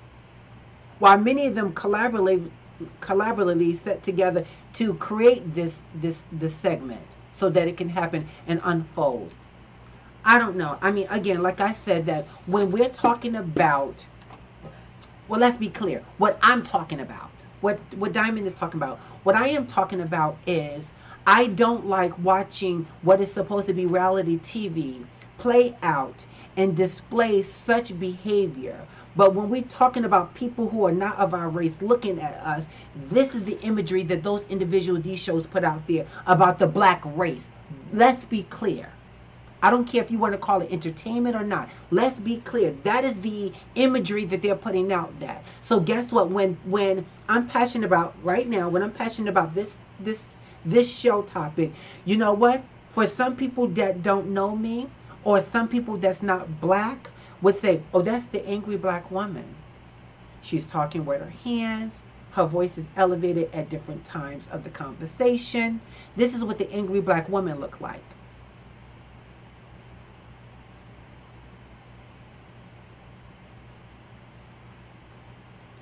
While many of them collaboratively set together to create this segment so that it can happen and unfold. I don't know. I mean, again, like I said, that when we're talking about, well, let's be clear. What I'm talking about, what Diamond is talking about, what I am talking about is I don't like watching what is supposed to be reality TV play out and display such behavior. But when we're talking about people who are not of our race looking at us, this is the imagery that those individuals, these shows put out there about the black race. Let's be clear. I don't care if you want to call it entertainment or not. Let's be clear. That is the imagery that they're putting out there. So guess what? When I'm passionate about right now, when I'm passionate about this show topic, you know what? For some people that don't know me, or some people that's not black, would say, oh, that's the angry black woman. She's talking with her hands. Her voice is elevated at different times of the conversation. This is what the angry black woman looked like.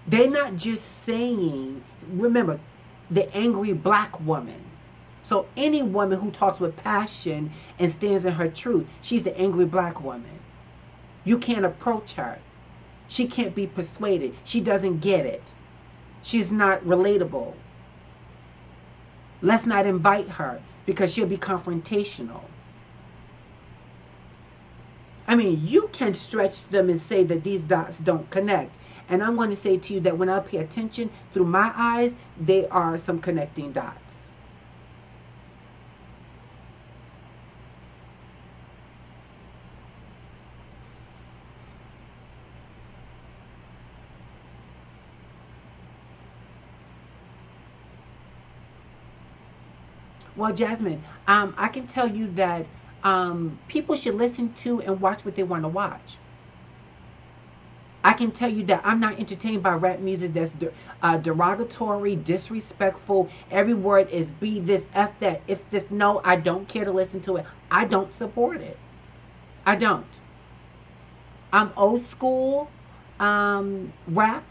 They're not just saying, remember, the angry black woman. So any woman who talks with passion and stands in her truth, she's the angry black woman. You can't approach her. She can't be persuaded. She doesn't get it. She's not relatable. Let's not invite her because she'll be confrontational. I mean, you can stretch them and say that these dots don't connect. And I'm going to say to you that when I pay attention through my eyes, they are some connecting dots. Well, Jasmine, I can tell you that people should listen to and watch what they want to watch. I can tell you that I'm not entertained by rap music that's derogatory, disrespectful. Every word is be this, F that. If this, no, I don't care to listen to it. I don't support it. I don't. I'm old school rap.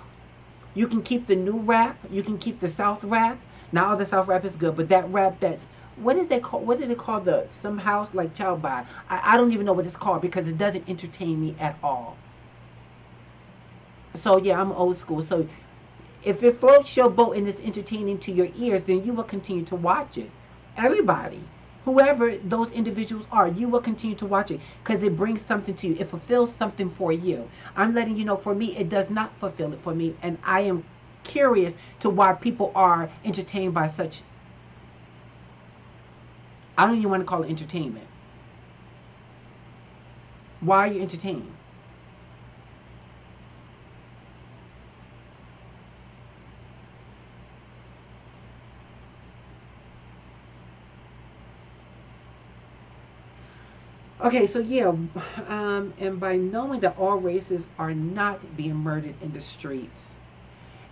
You can keep the new rap. You can keep the South rap. Not all the South rap is good, but that rap that's, what is that called? What did they call the, some house like child by? I don't even know what it's called because it doesn't entertain me at all. So yeah, I'm old school. So if it floats your boat and is entertaining to your ears, then you will continue to watch it. Everybody. Whoever those individuals are, you will continue to watch it because it brings something to you. It fulfills something for you. I'm letting you know, for me, it does not fulfill it for me. And I am curious to why people are entertained by such, I don't even want to call it entertainment. Why are you entertained? Okay, so yeah, and by knowing that all races are not being murdered in the streets,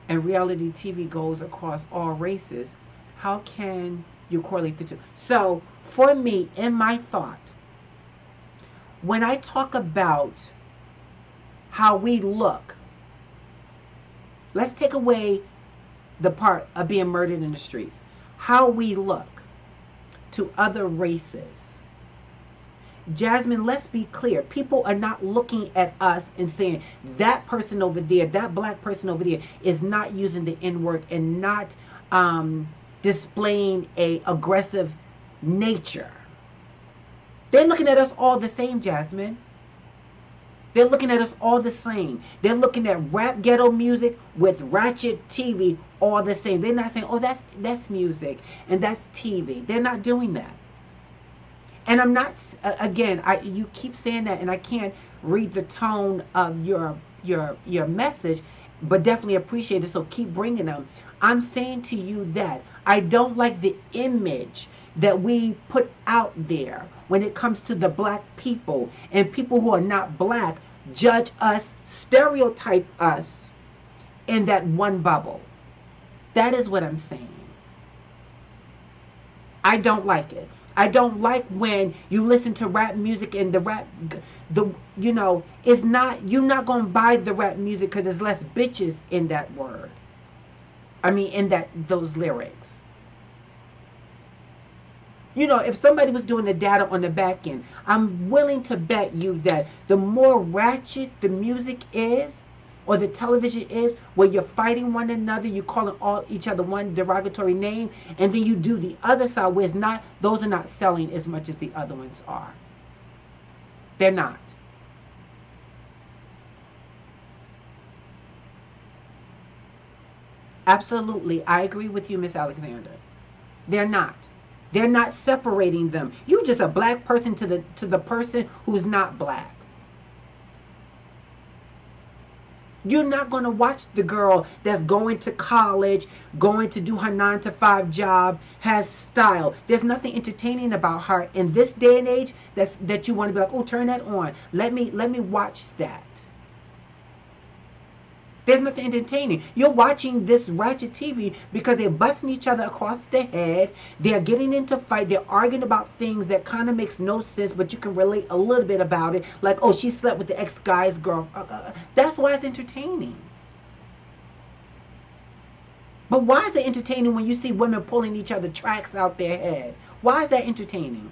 and reality TV goes across all races, how can you correlate the two? So, for me, in my thought, when I talk about how we look, let's take away the part of being murdered in the streets. How we look to other races. Jasmine, let's be clear. People are not looking at us and saying that person over there, that black person over there is not using the N word and not displaying a aggressive nature. They're looking at us all the same, Jasmine. They're looking at us all the same. They're looking at rap ghetto music with ratchet TV all the same. They're not saying, oh, that's music and that's TV. They're not doing that. And I'm not, again, you keep saying that, and I can't read the tone of your message, but definitely appreciate it, so keep bringing them. I'm saying to you that I don't like the image that we put out there when it comes to the black people, and people who are not black judge us, stereotype us in that one bubble. That is what I'm saying. I don't like it. I don't like when you listen to rap music and it's not, you're not going to buy the rap music because there's less bitches in that word. I mean, in those lyrics. If somebody was doing the data on the back end, I'm willing to bet you that the more ratchet the music is, or the television is, where you're fighting one another, you're calling each other one derogatory name, and then you do the other side where those are not selling as much as the other ones are. They're not. Absolutely, I agree with you, Miss Alexander. They're not. They're not separating them. You're just a black person to the person who's not black. You're not going to watch the girl that's going to college, going to do her 9-to-5 job, has style. There's nothing entertaining about her in this day and age that you want to be like, oh, turn that on. Let me watch that. There's nothing entertaining. You're watching this ratchet TV because they're busting each other across the head. They're getting into fight. They're arguing about things that kind of makes no sense, but you can relate a little bit about it. Like, oh, she slept with the ex-guy's girl. That's why it's entertaining. But why is it entertaining when you see women pulling each other tracks out their head? Why is that entertaining?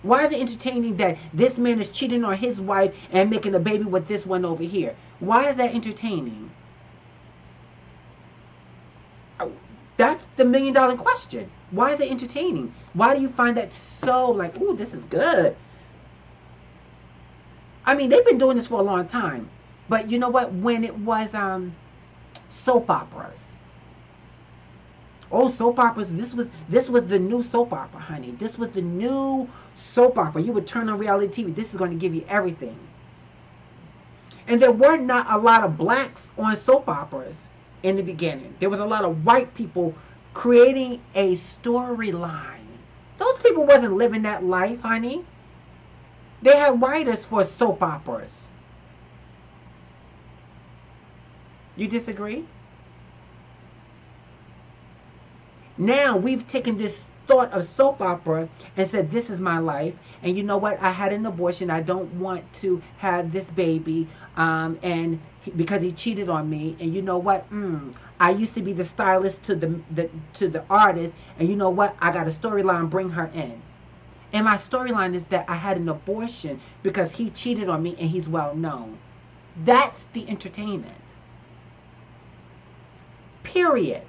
Why is it entertaining that this man is cheating on his wife and making a baby with this one over here? Why is that entertaining? That's the $1 million question. Why is it entertaining? Why do you find that so like, ooh, this is good? I mean, they've been doing this for a long time. But you know what? When it was soap operas. Oh, soap operas. This was the new soap opera, honey. This was the new soap opera. You would turn on reality TV. This is going to give you everything. And there were not a lot of blacks on soap operas in the beginning. There was a lot of white people creating a storyline. Those people wasn't living that life, honey. They had writers for soap operas. You disagree? Now we've taken this thought of soap opera and said, this is my life. And you know what? I had an abortion. I don't want to have this baby. Because he cheated on me. And you know what? I used to be the stylist to the artist. And you know what? I got a storyline, bring her in. And my storyline is that I had an abortion because he cheated on me and he's well known. That's the entertainment. Period.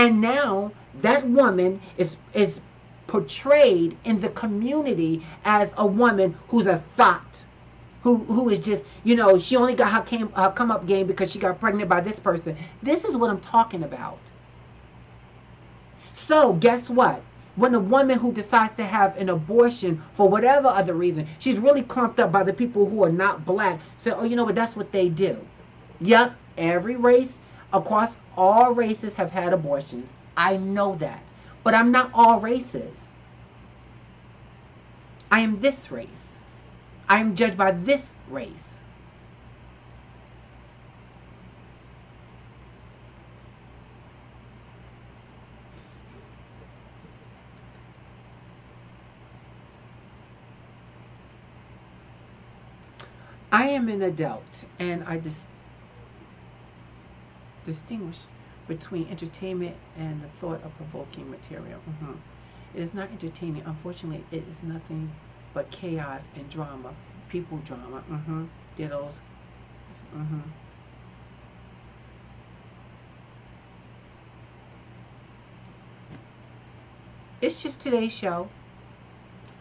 And now that woman is portrayed in the community as a woman who's a thought, who is just, she only got her come up game because she got pregnant by this person. This is what I'm talking about. So guess what? When a woman who decides to have an abortion for whatever other reason, she's really clumped up by the people who are not black. Say, oh, you know what? That's what they do. Yep, every race across all races have had abortions. I know that. But I'm not all races. I am this race. I am judged by this race. I am an adult, and I distinguish between entertainment and the thought of provoking material. It is not entertaining. Unfortunately, it is nothing but chaos and drama, people drama. Dittos. It's just today's show.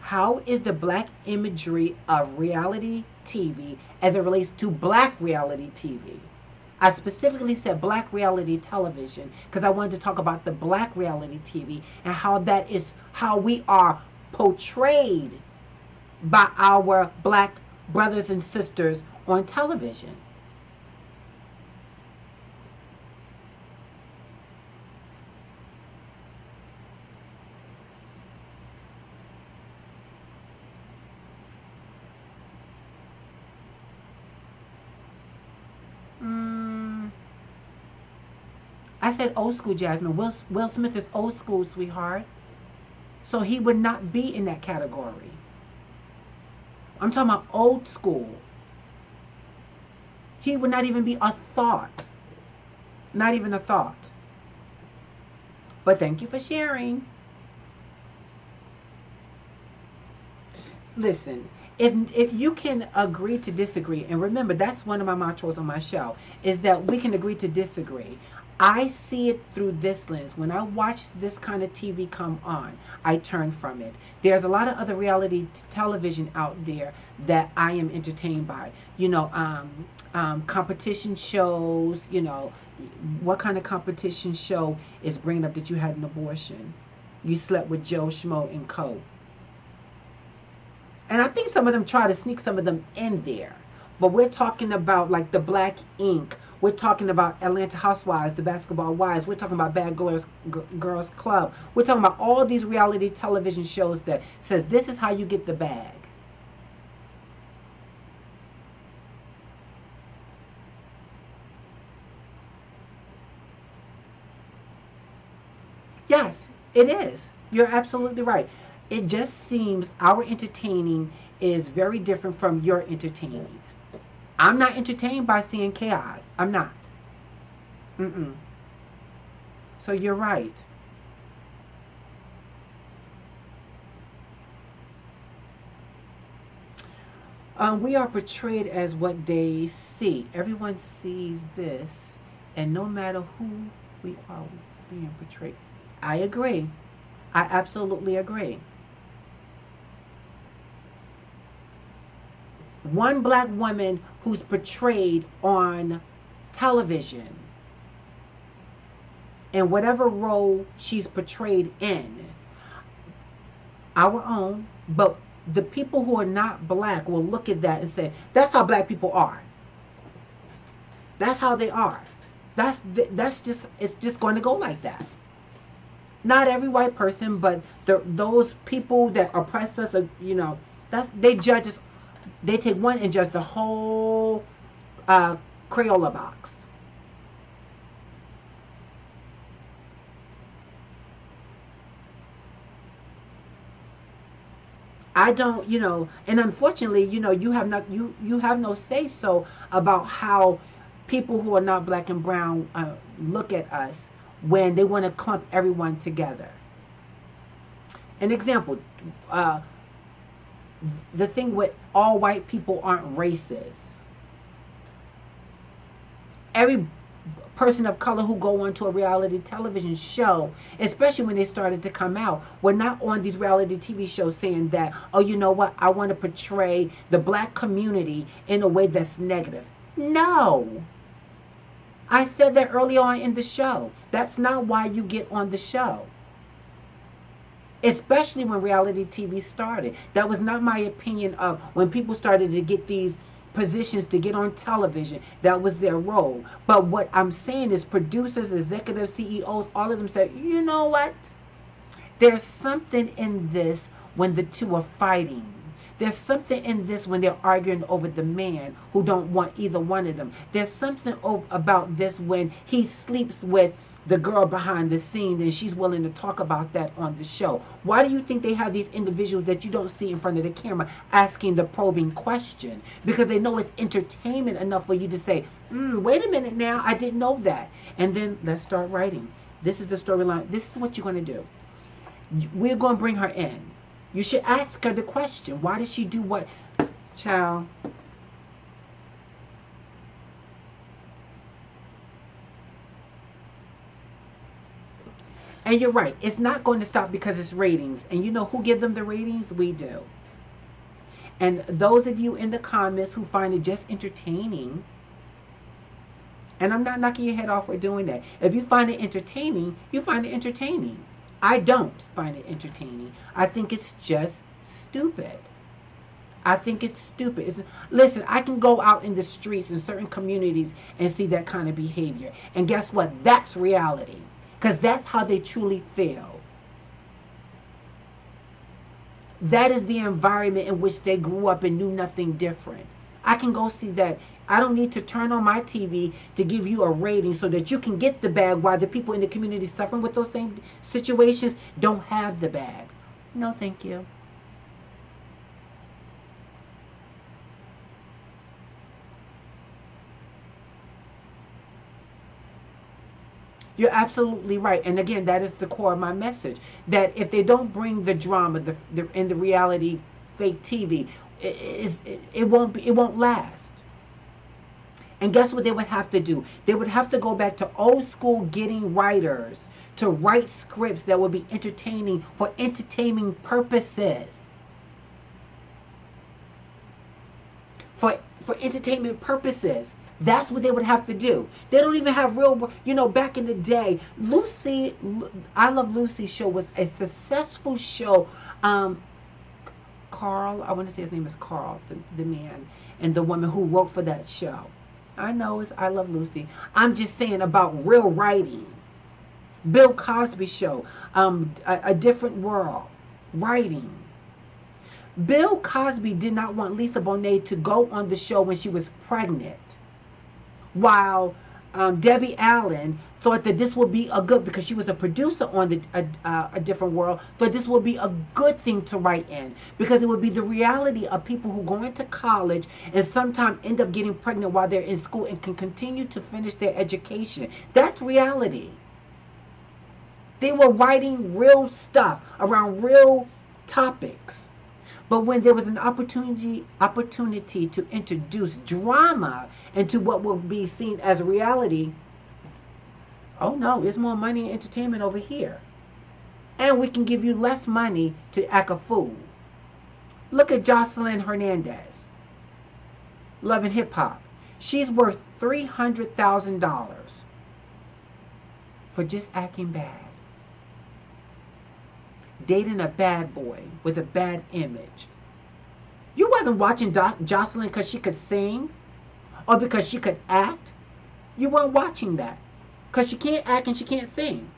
How is the black imagery of reality TV as it relates to black reality TV? I specifically said black reality television because I wanted to talk about the black reality TV and how that is how we are portrayed by our black brothers and sisters on television. I said old school, Jasmine. Will Smith is old school, sweetheart. So he would not be in that category. I'm talking about old school. He would not even be a thought. Not even a thought. But thank you for sharing. Listen, if you can agree to disagree, and remember, that's one of my mantras on my show, is that we can agree to disagree. I see it through this lens. When I watch this kind of TV come on, I turn from it. There's a lot of other reality television out there that I am entertained by. Competition shows, what kind of competition show is bringing up that you had an abortion? You slept with Joe Schmo and Co. And I think some of them try to sneak some of them in there. But we're talking about like the Black Ink. We're talking about Atlanta Housewives, the Basketball Wives. We're talking about Bad Girls Club. We're talking about all these reality television shows that says this is how you get the bag. Yes, it is. You're absolutely right. It just seems our entertaining is very different from your entertaining. I'm not entertained by seeing chaos. I'm not. So you're right. We are portrayed as what they see. Everyone sees this, and no matter who we are being portrayed. I agree. I absolutely agree. One black woman who's portrayed on television in whatever role she's portrayed in, our own, but the people who are not black will look at that and say, that's how black people are. That's how they are. That's just, it's just going to go like that. Not every white person, but those people that oppress us, they judge us. They take one and judge the whole Crayola box. I don't, and unfortunately, you have not, you have no say so about how people who are not black and brown look at us when they want to clump everyone together. An example, the thing with all white people aren't racist. Every person of color who go onto a reality television show, especially when they started to come out, were not on these reality TV shows saying that, oh, you know what, I want to portray the black community in a way that's negative. No. I said that early on in the show. That's not why you get on the show. Especially when reality TV started. That was not my opinion of when people started to get these positions to get on television. That was their role. But what I'm saying is producers, executives, CEOs, all of them said, you know what? There's something in this when the two are fighting. There's something in this when they're arguing over the man who don't want either one of them. There's something about this when he sleeps with the girl behind the scenes and she's willing to talk about that on the show. Why do you think they have these individuals that you don't see in front of the camera asking the probing question? Because they know it's entertainment enough for you to say, wait a minute now, I didn't know that. And then let's start writing. This is the storyline. This is what you're going to do. We're going to bring her in. You should ask her the question. Why did she do what? Child. And you're right. It's not going to stop because it's ratings. And you know who give them the ratings? We do. And those of you in the comments who find it just entertaining, and I'm not knocking your head off for doing that. If you find it entertaining, you find it entertaining. I don't find it entertaining. I think it's just stupid. I think it's stupid. Listen, I can go out in the streets in certain communities and see that kind of behavior. And guess what? That's reality. Because that's how they truly feel. That is the environment in which they grew up and knew nothing different. I can go see that. I don't need to turn on my TV to give you a rating so that you can get the bag while the people in the community suffering with those same situations don't have the bag. No, thank you. You're absolutely right. And again, that is the core of my message. That if they don't bring the drama in the reality fake TV, it won't last. And guess what they would have to do? They would have to go back to old school getting writers to write scripts that would be entertaining for entertaining purposes. For entertainment purposes. That's what they would have to do. They don't even have real, back in the day, Lucy, I Love Lucy's show was a successful show. Carl, I want to say his name is Carl, the man, and the woman who wrote for that show. I know it's I Love Lucy. I'm just saying about real writing. Bill Cosby show, A Different World, writing. Bill Cosby did not want Lisa Bonet to go on the show when she was pregnant. While Debbie Allen thought that this would be a good, because she was a producer on A Different World, thought this would be a good thing to write in, because it would be the reality of people who go into college and sometimes end up getting pregnant while they're in school and can continue to finish their education. That's reality. They were writing real stuff around real topics. But when there was an opportunity to introduce drama into what will be seen as reality, oh no, there's more money and entertainment over here. And we can give you less money to act a fool. Look at Jocelyn Hernandez, Love and Hip Hop. She's worth $300,000 for just acting bad. Dating a bad boy with a bad image. You wasn't watching Jocelyn because she could sing or because she could act. You weren't watching that because she can't act and she can't sing.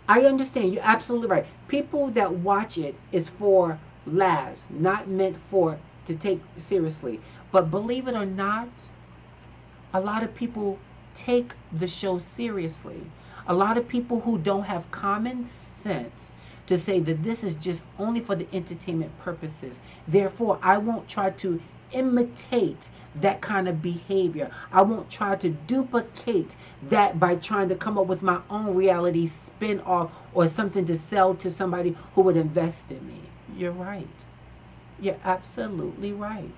I understand. You're absolutely right. People that watch it is for laughs, not meant to take seriously. But believe it or not, a lot of people take the show seriously. A lot of people who don't have common sense to say that this is just only for the entertainment purposes. Therefore, I won't try to imitate that kind of behavior. I won't try to duplicate that by trying to come up with my own reality spin off or something to sell to somebody who would invest in me. You're right. You're absolutely right.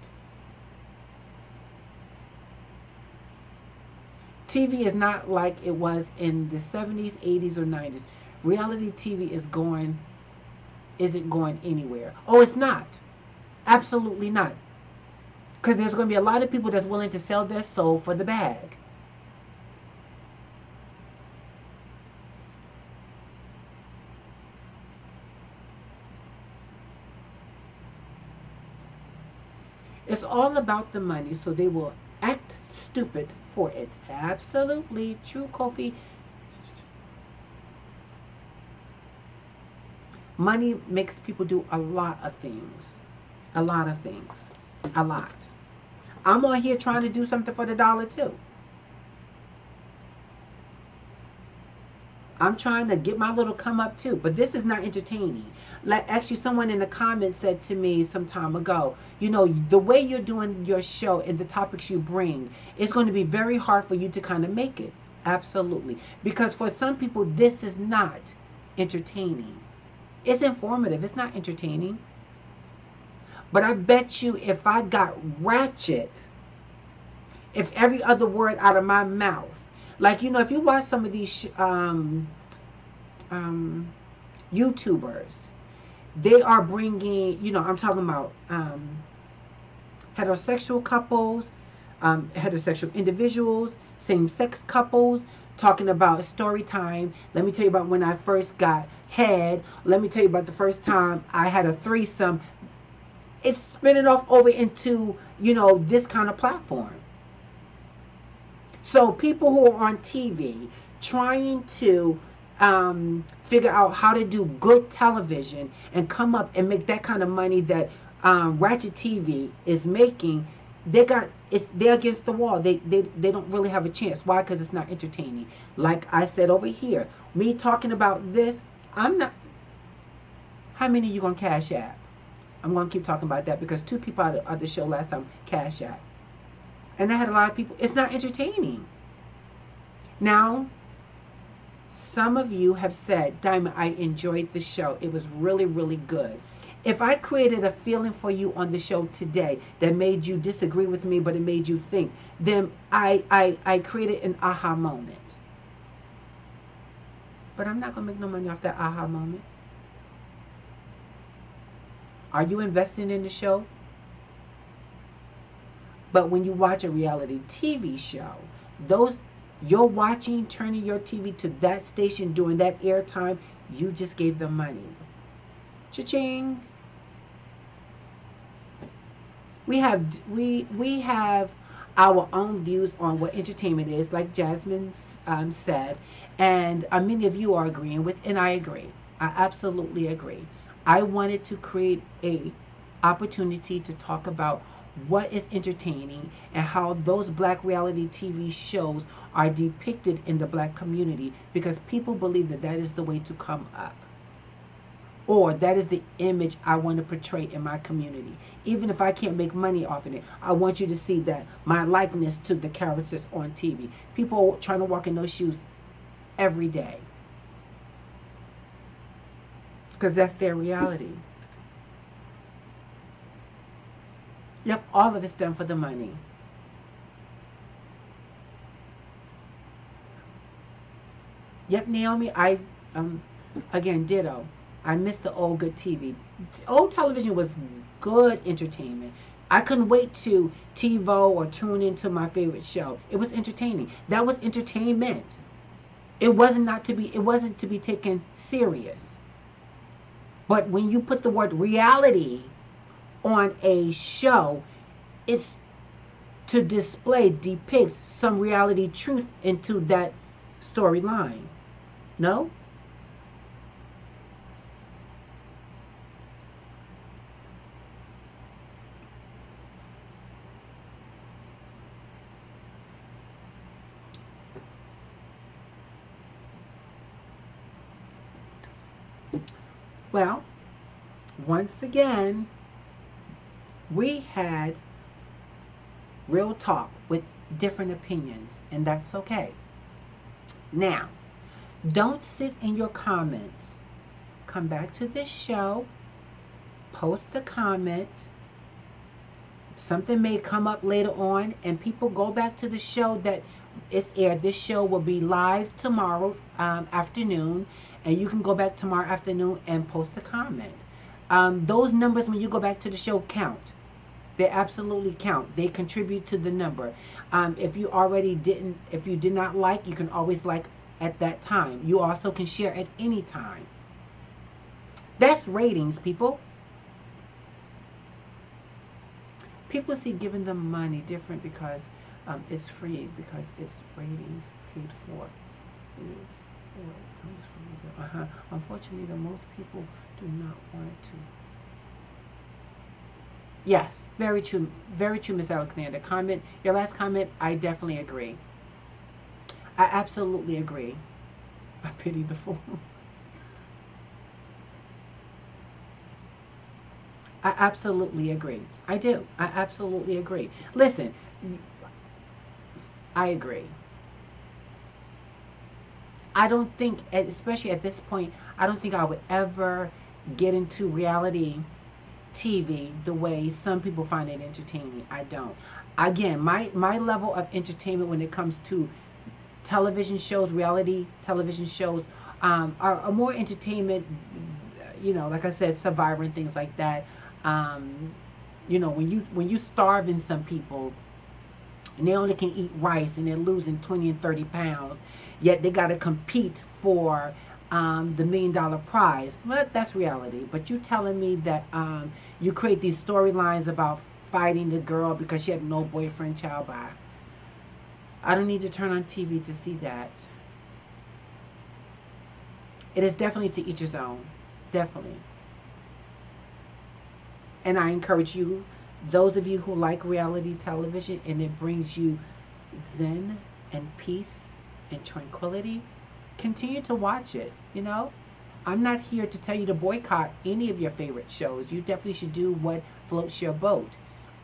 TV is not like it was in the 70s, 80s, or 90s. Reality TV isn't going anywhere. Oh, it's not. Absolutely not. Because there's going to be a lot of people that's willing to sell their soul for the bag. It's all about the money, so they will act stupid for it. Absolutely true, Kofi. Money makes people do a lot of things. A lot of things. A lot. I'm on here trying to do something for the dollar too. I'm trying to get my little come up too, but this is not entertaining. Like actually someone in the comments said to me some time ago, you know, the way you're doing your show and the topics you bring, it's going to be very hard for you to kind of make it. Absolutely. Because for some people, this is not entertaining. It's informative. It's not entertaining. But I bet you if I got ratchet, if every other word out of my mouth, like, you know, if you watch some of these YouTubers, they are bringing, you know, I'm talking about heterosexual couples, heterosexual individuals, same-sex couples, talking about story time. Let me tell you about when I first got head. Let me tell you about the first time I had a threesome. It's spinning off over into, you know, this kind of platform. So people who are on TV trying to figure out how to do good television and come up and make that kind of money that Ratchet TV is making, they're against the wall. They don't really have a chance. Why? Because it's not entertaining. Like I said over here, me talking about this, I'm not. How many of you gonna cash app? I'm gonna keep talking about that because 2 people out of the show last time cash app. And I had a lot of people. It's not entertaining. Now, some of you have said, Diamond, I enjoyed the show. It was really, really good. If I created a feeling for you on the show today that made you disagree with me, but it made you think, then I created an aha moment. But I'm not going to make no money off that aha moment. Are you investing in the show? But when you watch a reality TV show, you're watching, turning your TV to that station during that airtime, you just gave them money. Cha-ching. We have our own views on what entertainment is, like Jasmine said, and many of you are agreeing with, and I agree. I absolutely agree. I wanted to create a opportunity to talk about what is entertaining and how those black reality TV shows are depicted in the black community, because people believe that that is the way to come up, or that is the image I want to portray in my community. Even if I can't make money off of it, I want you to see that my likeness to the characters on TV. People are trying to walk in those shoes every day because that's their reality. Yep, all of it's done for the money. Yep, Naomi, again, ditto. I miss the old good TV. Old television was good entertainment. I couldn't wait to TiVo or tune into my favorite show. It was entertaining. That was entertainment. It wasn't to be taken serious. But when you put the word reality on a show, it's to depict some reality truth into that storyline. No? Well, once again, we had real talk with different opinions, and that's okay. Now, don't sit in your comments. Come back to this show, post a comment. Something may come up later on, and people go back to the show that it's aired. This show will be live tomorrow afternoon, and you can go back tomorrow afternoon and post a comment. Those numbers, when you go back to the show, count. They absolutely count. They contribute to the number. If you did not like, you can always like at that time. You also can share at any time. That's ratings, people. People see giving them money different because it's free, because it's ratings paid for. It is or it comes from. Unfortunately, the most people do not want to. Yes, very true, Miss Alexander. Your last comment, I definitely agree. I absolutely agree. I pity the fool. I absolutely agree. I do. I absolutely agree. Listen, I agree. I don't think, especially at this point, I don't think I would ever get into reality TV the way some people find it entertaining. I don't. Again, my level of entertainment when it comes to television shows, reality television shows, are more entertainment. Like I said, Survivor and things like that. Um, when you starving some people and they only can eat rice and they're losing 20 and 30 pounds, yet they got to compete for the $1 million prize. Well, that's reality. But you telling me that you create these storylines about fighting the girl because she had no boyfriend, child, by. I don't need to turn on TV to see that. It is definitely to each his own. Definitely. And I encourage you, those of you who like reality television and it brings you zen and peace and tranquility, continue to watch it. I'm not here to tell you to boycott any of your favorite shows. You definitely should do what floats your boat.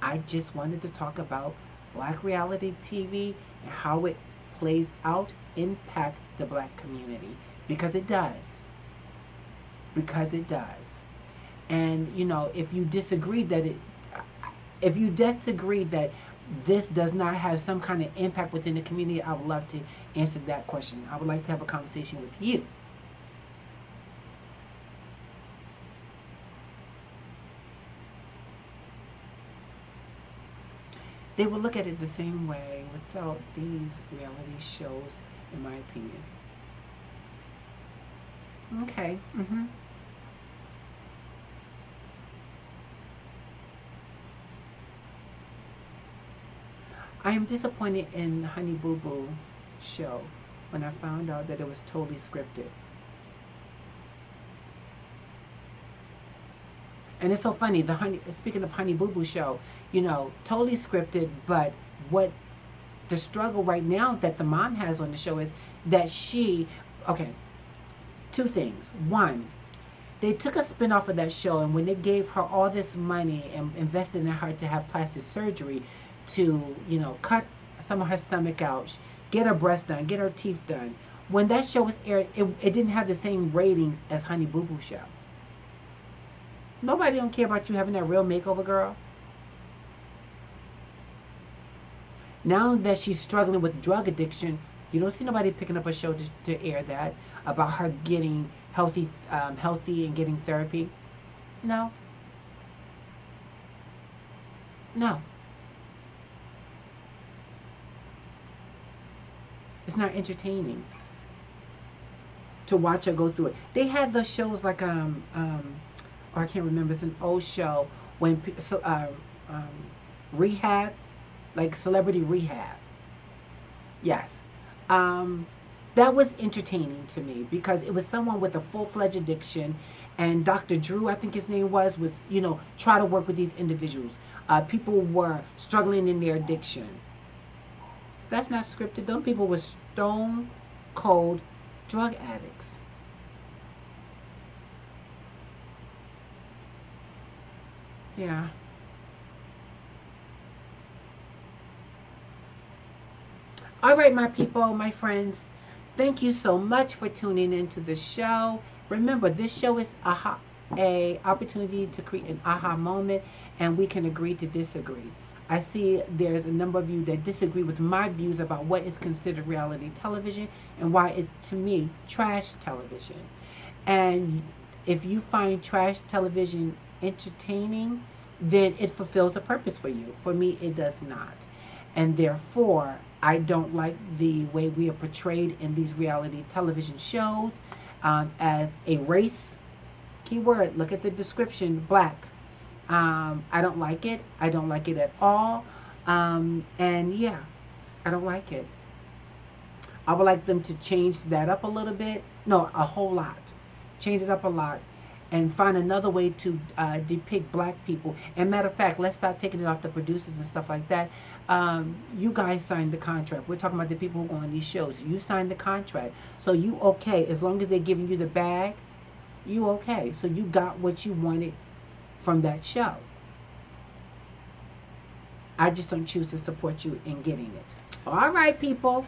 I just wanted to talk about black reality TV and how it plays out, impact the black community. Because it does. Because it does. And if you disagree that this does not have some kind of impact within the community, I would love to answer that question. I would like to have a conversation with you. They will look at it the same way without these reality shows, in my opinion. Okay. I am disappointed in Honey Boo Boo show when I found out that it was totally scripted. And it's so funny. Speaking of Honey Boo Boo show, totally scripted. But what the struggle right now that the mom has on the show is that okay, two things. One, they took a spin off of that show, and when they gave her all this money and invested in her to have plastic surgery to, cut some of her stomach out, get her breast done, get her teeth done. When that show was aired, it didn't have the same ratings as Honey Boo Boo show. Nobody don't care about you having that real makeover, girl. Now that she's struggling with drug addiction, you don't see nobody picking up a show to air that about her getting healthy and getting therapy. No. No. It's not entertaining to watch her go through it. They had those shows like or I can't remember. It's an old show when rehab, like Celebrity Rehab. Yes. That was entertaining to me because it was someone with a full-fledged addiction, and Dr. Drew, I think his name was try to work with these individuals. People were struggling in their addiction. That's not scripted. Those people were stone cold drug addicts. Yeah. All right, my people, my friends, thank you so much for tuning into the show. Remember, this show is a opportunity to create an aha moment, and we can agree to disagree. I see there's a number of you that disagree with my views about what is considered reality television and why it's, to me, trash television. And if you find trash television entertaining, then it fulfills a purpose for you. For me, it does not. And therefore, I don't like the way we are portrayed in these reality television shows as a race. Keyword, look at the description, black. I don't like it. I don't like it at all. And yeah, I don't like it. I would like them to change that up a little bit. No, a whole lot. Change it up a lot and find another way to depict black people. And matter of fact, let's start taking it off the producers and stuff like that. You guys signed the contract. We're talking about the people who go on these shows. You signed the contract. So you okay. As long as they're giving you the bag, you okay. So you got what you wanted from that show. I just don't choose to support you in getting it. All right, people.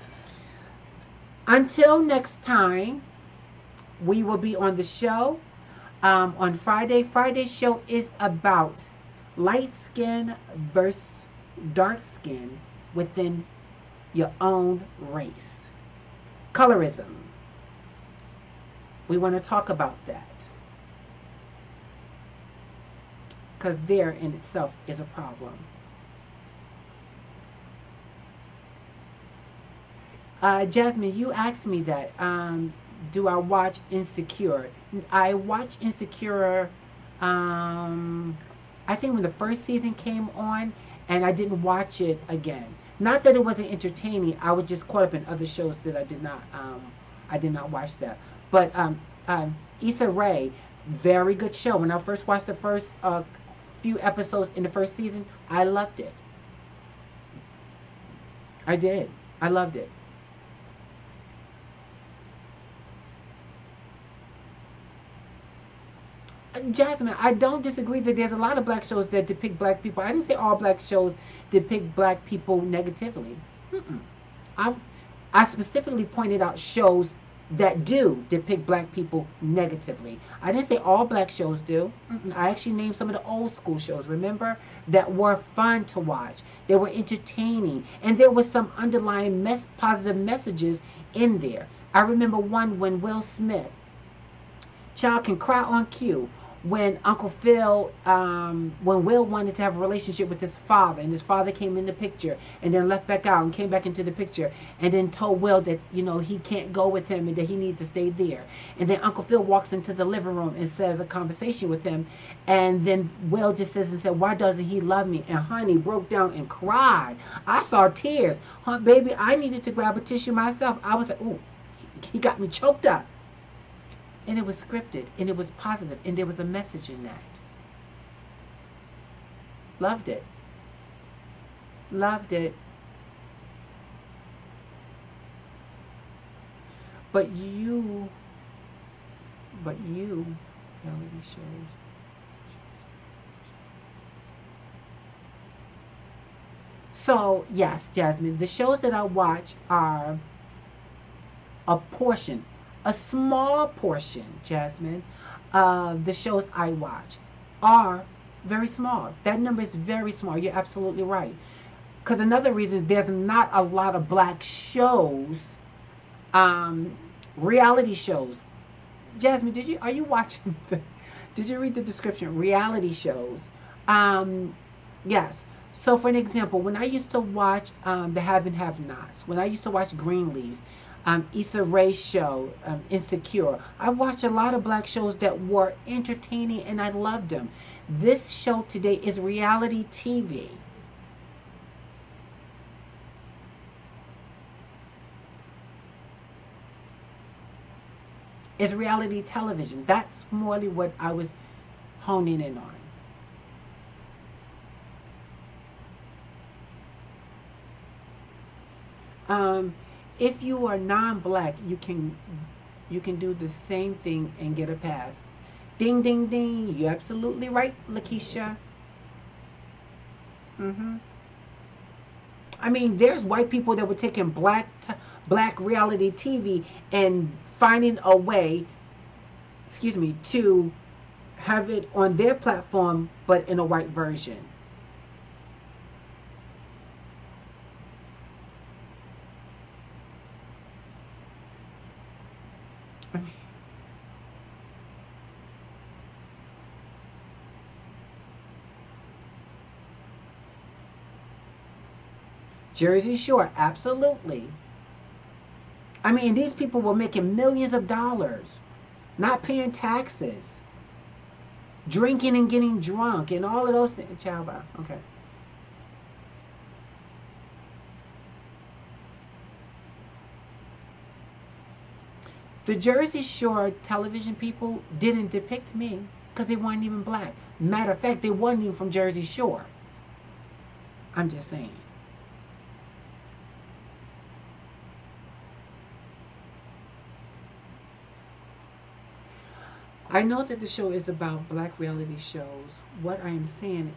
Until next time, we will be on the show on Friday. Friday's show is about light skin versus dark skin within your own race. Colorism. We want to talk about that. Because there in itself is a problem. Jasmine, you asked me that. Do I watch Insecure? I watch Insecure, I think when the first season came on, and I didn't watch it again. Not that it wasn't entertaining. I was just caught up in other shows that I did not watch that. But Issa Rae, very good show. When I first watched the first few episodes in the first season, I loved it. I did. I loved it. Jasmine, I don't disagree that there's a lot of black shows that depict black people. I didn't say all black shows depict black people negatively. I specifically pointed out shows that do depict black people negatively. I didn't say all black shows do. I actually named some of the old school shows, remember, that were fun to watch. They were entertaining, and there was some underlying positive messages in there. I remember one when Will Smith, child can cry on cue, when Uncle Phil, when Will wanted to have a relationship with his father, and his father came in the picture and then left back out and came back into the picture and then told Will that, you know, he can't go with him and that he needs to stay there. And then Uncle Phil walks into the living room and says a conversation with him, and then Will just says and said, why doesn't he love me? And honey broke down and cried. I saw tears. Baby, I needed to grab a tissue myself. I was like, ooh, he got me choked up. And it was scripted, and it was positive, and there was a message in that. Loved it. Loved it. But you, reality shows. So, yes, Jasmine, the shows that I watch are a portion, a small portion, Jasmine, of the shows I watch are very small. That number is very small. You're absolutely right. Because another reason is there's not a lot of black shows, reality shows. Jasmine, are you watching? Did you read the description? Reality shows. Yes. So for an example, when I used to watch the Have and Have Nots, when I used to watch Greenleaf, Issa Rae show, Insecure. I watched a lot of black shows that were entertaining and I loved them. This show today is reality TV. It's reality television. That's morely what I was honing in on. If you are non-black, you can do the same thing and get a pass. Ding, ding, ding. You're absolutely right, Lakeisha. I mean, there's white people that were taking black reality TV and finding a way, excuse me, to have it on their platform, but in a white version. I mean, Jersey Shore, absolutely. I mean, these people were making millions of dollars, not paying taxes, drinking and getting drunk, and all of those things. Child, okay. The Jersey Shore television people didn't depict me because they weren't even black. Matter of fact, they weren't even from Jersey Shore. I'm just saying. I know that the show is about black reality shows. What I am saying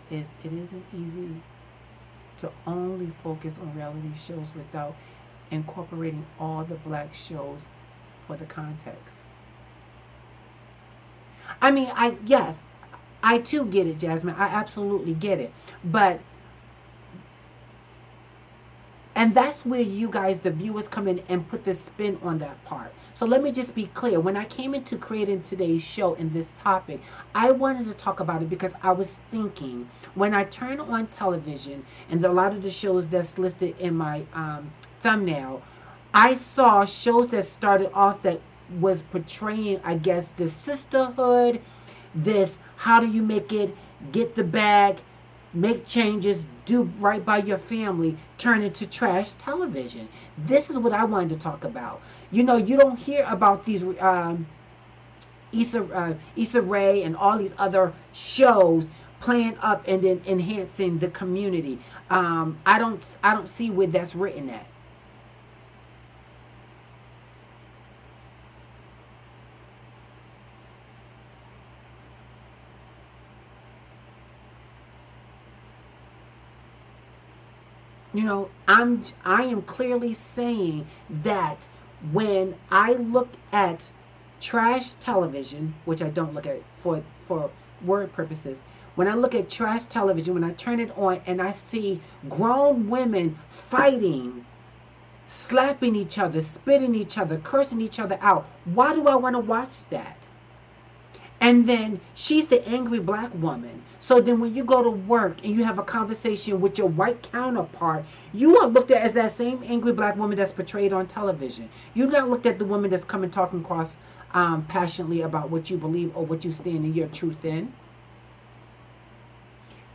is it isn't easy to only focus on reality shows without incorporating all the black shows for the context. I mean, I yes, I too get it, Jasmine. I absolutely get it. But and that's where you guys, the viewers, come in and put the spin on that part. So let me just be clear. When I came into creating today's show and this topic, I wanted to talk about it because I was thinking when I turn on television and a lot of the shows that's listed in my thumbnail, I saw shows that started off that was portraying, I guess, the sisterhood, this how do you make it, get the bag, make changes, do right by your family, turn into trash television. This is what I wanted to talk about. You know, you don't hear about these Issa Rae and all these other shows playing up and then enhancing the community. I don't see where that's written at. You know, I am clearly saying that when I look at trash television, which I don't look at for word purposes, when I look at trash television, when I turn it on and I see grown women fighting, slapping each other, spitting each other, cursing each other out, why do I want to watch that? And then she's the angry black woman. So then when you go to work and you have a conversation with your white counterpart, you are looked at as that same angry black woman that's portrayed on television. You're not looked at the woman that's coming talking across passionately about what you believe or what you stand in your truth in.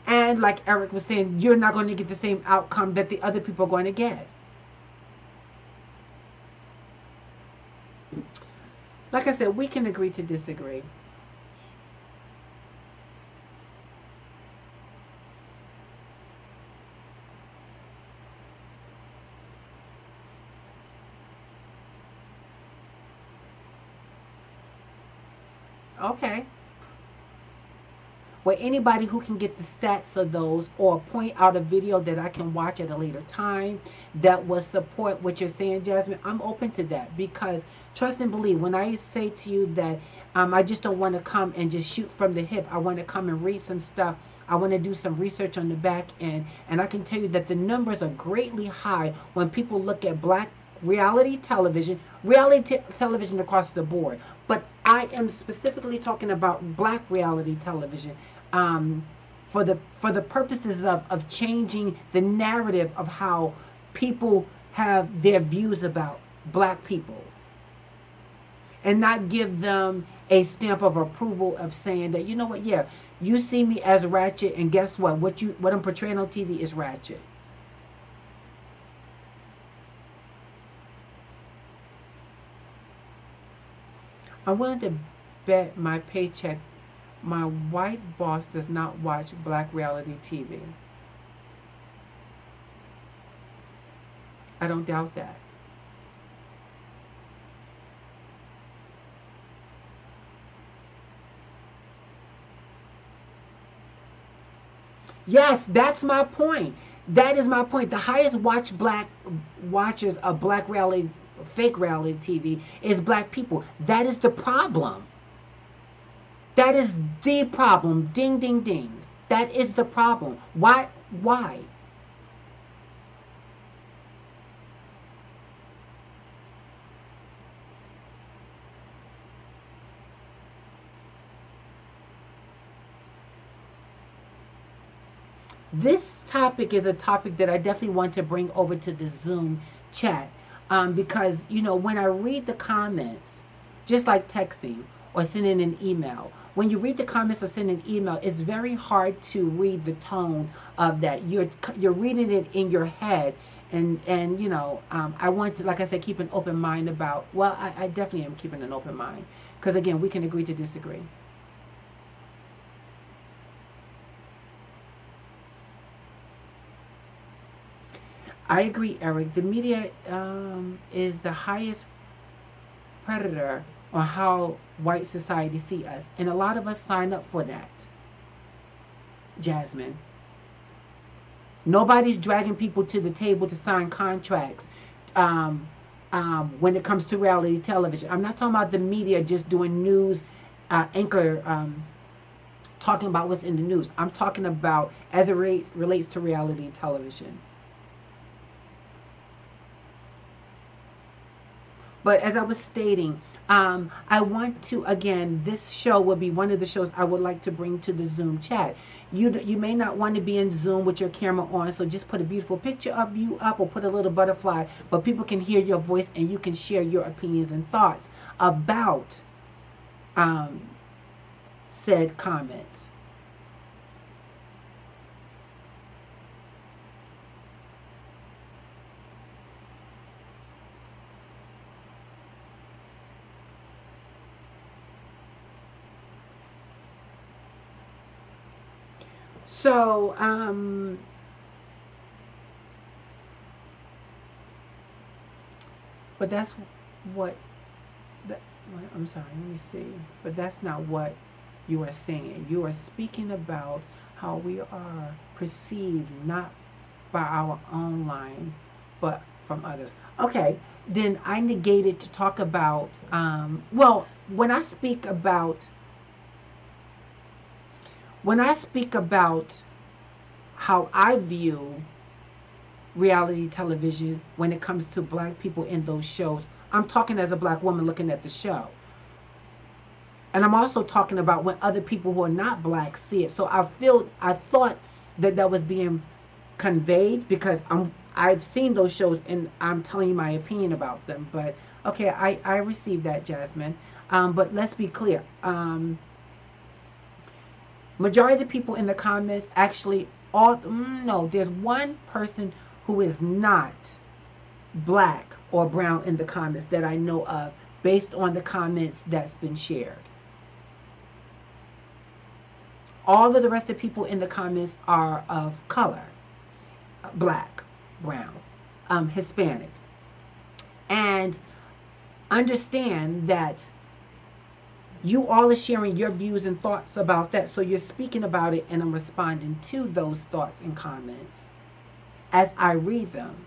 And like Eric was saying, you're not going to get the same outcome that the other people are going to get. Like I said, we can agree to disagree. Okay. Well, anybody who can get the stats of those or point out a video that I can watch at a later time that will support what you're saying, Jasmine, I'm open to that because trust and believe, when I say to you that I just don't want to come and just shoot from the hip, I want to come and read some stuff. I want to do some research on the back end. And I can tell you that the numbers are greatly high when people look at black reality television across the board. But I am specifically talking about black reality television um, for the purposes of changing the narrative of how people have their views about black people and not give them a stamp of approval of saying that, you know what, yeah, you see me as ratchet, and guess what I'm portraying on TV is ratchet. I'm willing to bet my paycheck my white boss does not watch black reality TV. I don't doubt that. Yes, that's my point. That is my point. The highest watchers of black reality, fake reality TV is black people. That is the problem. That is the problem. Ding, ding, ding. That is the problem. Why? Why? This topic is a topic that I definitely want to bring over to the Zoom chat, because, when I read the comments, just like texting or sending an email, when you read the comments or send an email, it's very hard to read the tone of that. You're reading it in your head, and I want to, like I said, keep an open mind about. Well, I definitely am keeping an open mind, because again, we can agree to disagree. I agree, Eric. The media is the highest predator on how white society see us, and a lot of us sign up for that. Jasmine, nobody's dragging people to the table to sign contracts. Um, when it comes to reality television, I'm not talking about the media just doing news anchor, talking about what's in the news. I'm talking about as it relates to reality television. But as I was stating, I want to, again, this show will be one of the shows I would like to bring to the Zoom chat. You may not want to be in Zoom with your camera on, so just put a beautiful picture of you up or put a little butterfly, but people can hear your voice and you can share your opinions and thoughts about um, said comments. So, but that's what, that, I'm sorry, let me see. But that's not what you are saying. You are speaking about how we are perceived not by our own line, but from others. Okay, then I negated to talk about, well, when I speak about how I view reality television when it comes to black people in those shows, I'm talking as a black woman looking at the show. And I'm also talking about when other people who are not black see it. So I thought that that was being conveyed because I've seen those shows and I'm telling you my opinion about them. But okay, I received that, Jasmine. But let's be clear. Majority of the people in the comments actually all no, there's one person who is not black or brown in the comments that I know of based on the comments that's been shared. All of the rest of the people in the comments are of color, black, brown, Hispanic. And understand that you all are sharing your views and thoughts about that. So you're speaking about it and I'm responding to those thoughts and comments as I read them.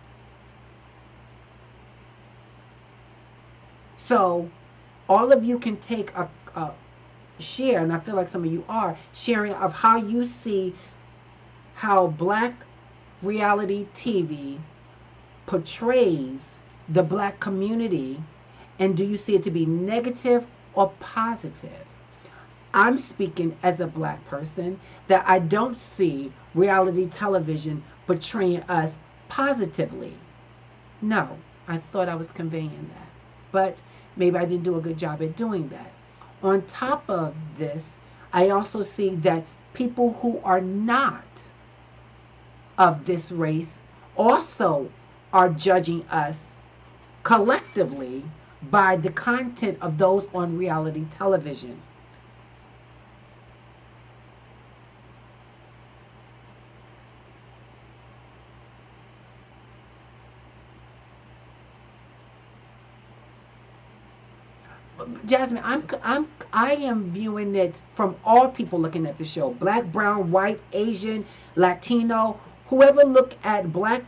So all of you can take a share, and I feel like some of you are sharing of how you see how black reality TV portrays the black community, and do you see it to be negative or positive? I'm speaking as a black person that I don't see reality television portraying us positively. No, I thought I was conveying that, but maybe I didn't do a good job at doing that. On top of this, I also see that people who are not of this race also are judging us collectively by the content of those on reality television. Jasmine, I am viewing it from all people looking at the show: black, brown, white, Asian, Latino, Whoever look at black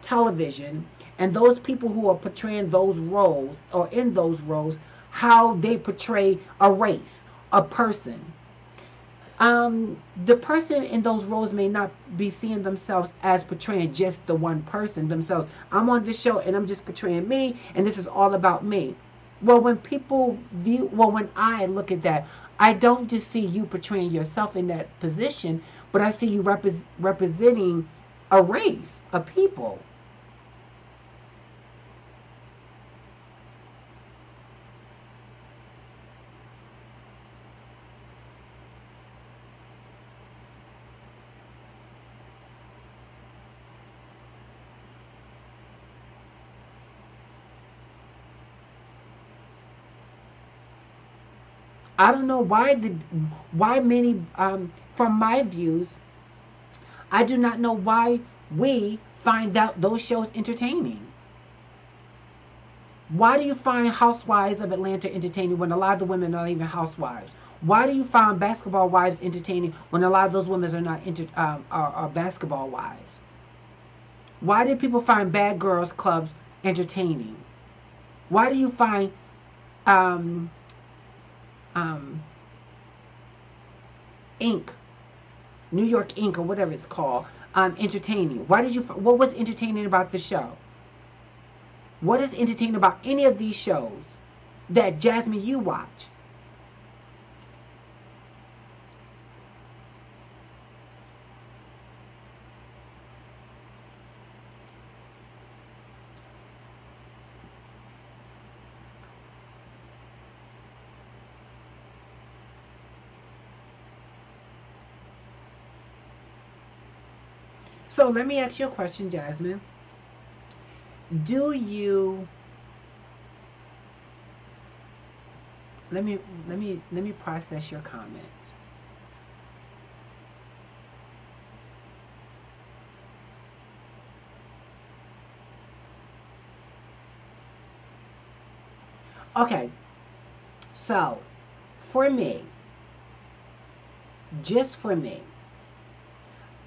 television and those people who are portraying those roles or in those roles, how they portray a race, a person. The person in those roles may not be seeing themselves as portraying just the one person themselves. I'm on this show and I'm just portraying me, and this is all about me. Well, when I look at that, I don't just see you portraying yourself in that position, but I see you representing a race, a people. I don't know why many from my views, I do not know why we find out those shows entertaining. Why do you find Housewives of Atlanta entertaining when a lot of the women are not even housewives? Why do you find Basketball Wives entertaining when a lot of those women are not are basketball wives? Why do people find Bad Girls Clubs entertaining? Why do you find um, um, Inc., New York Inc., or whatever it's called, entertaining? What was entertaining about the show? What is entertaining about any of these shows that Jasmine you watch? So let me ask you a question, Jasmine. Do you let me process your comment. Okay, so for me, just for me,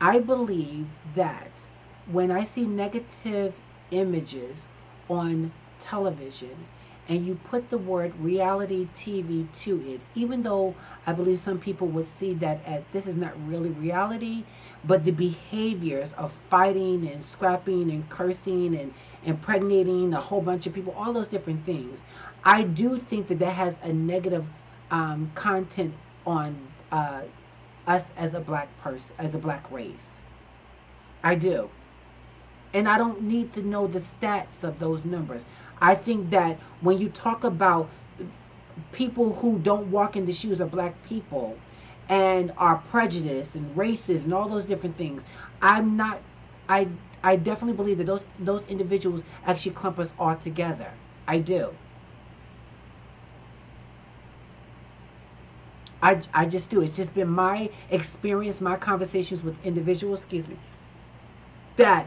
I believe that when I see negative images on television and you put the word reality TV to it, even though I believe some people would see that as this is not really reality, but the behaviors of fighting and scrapping and cursing and impregnating a whole bunch of people, all those different things, I do think that that has a negative content on us as a black person, as a black race. I do. And I don't need to know the stats of those numbers. I think that when you talk about people who don't walk in the shoes of black people and are prejudiced and racist and all those different things, I'm not I I definitely believe that those individuals actually clump us all together. I do. I just do. It's just been my experience, my conversations with individuals, excuse me, that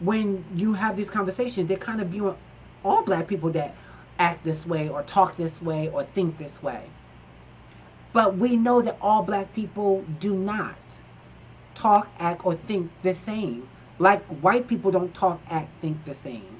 when you have these conversations, they're kind of viewing all black people that act this way or talk this way or think this way. But we know that all black people do not talk, act, or think the same. Like white people don't talk, act, think the same.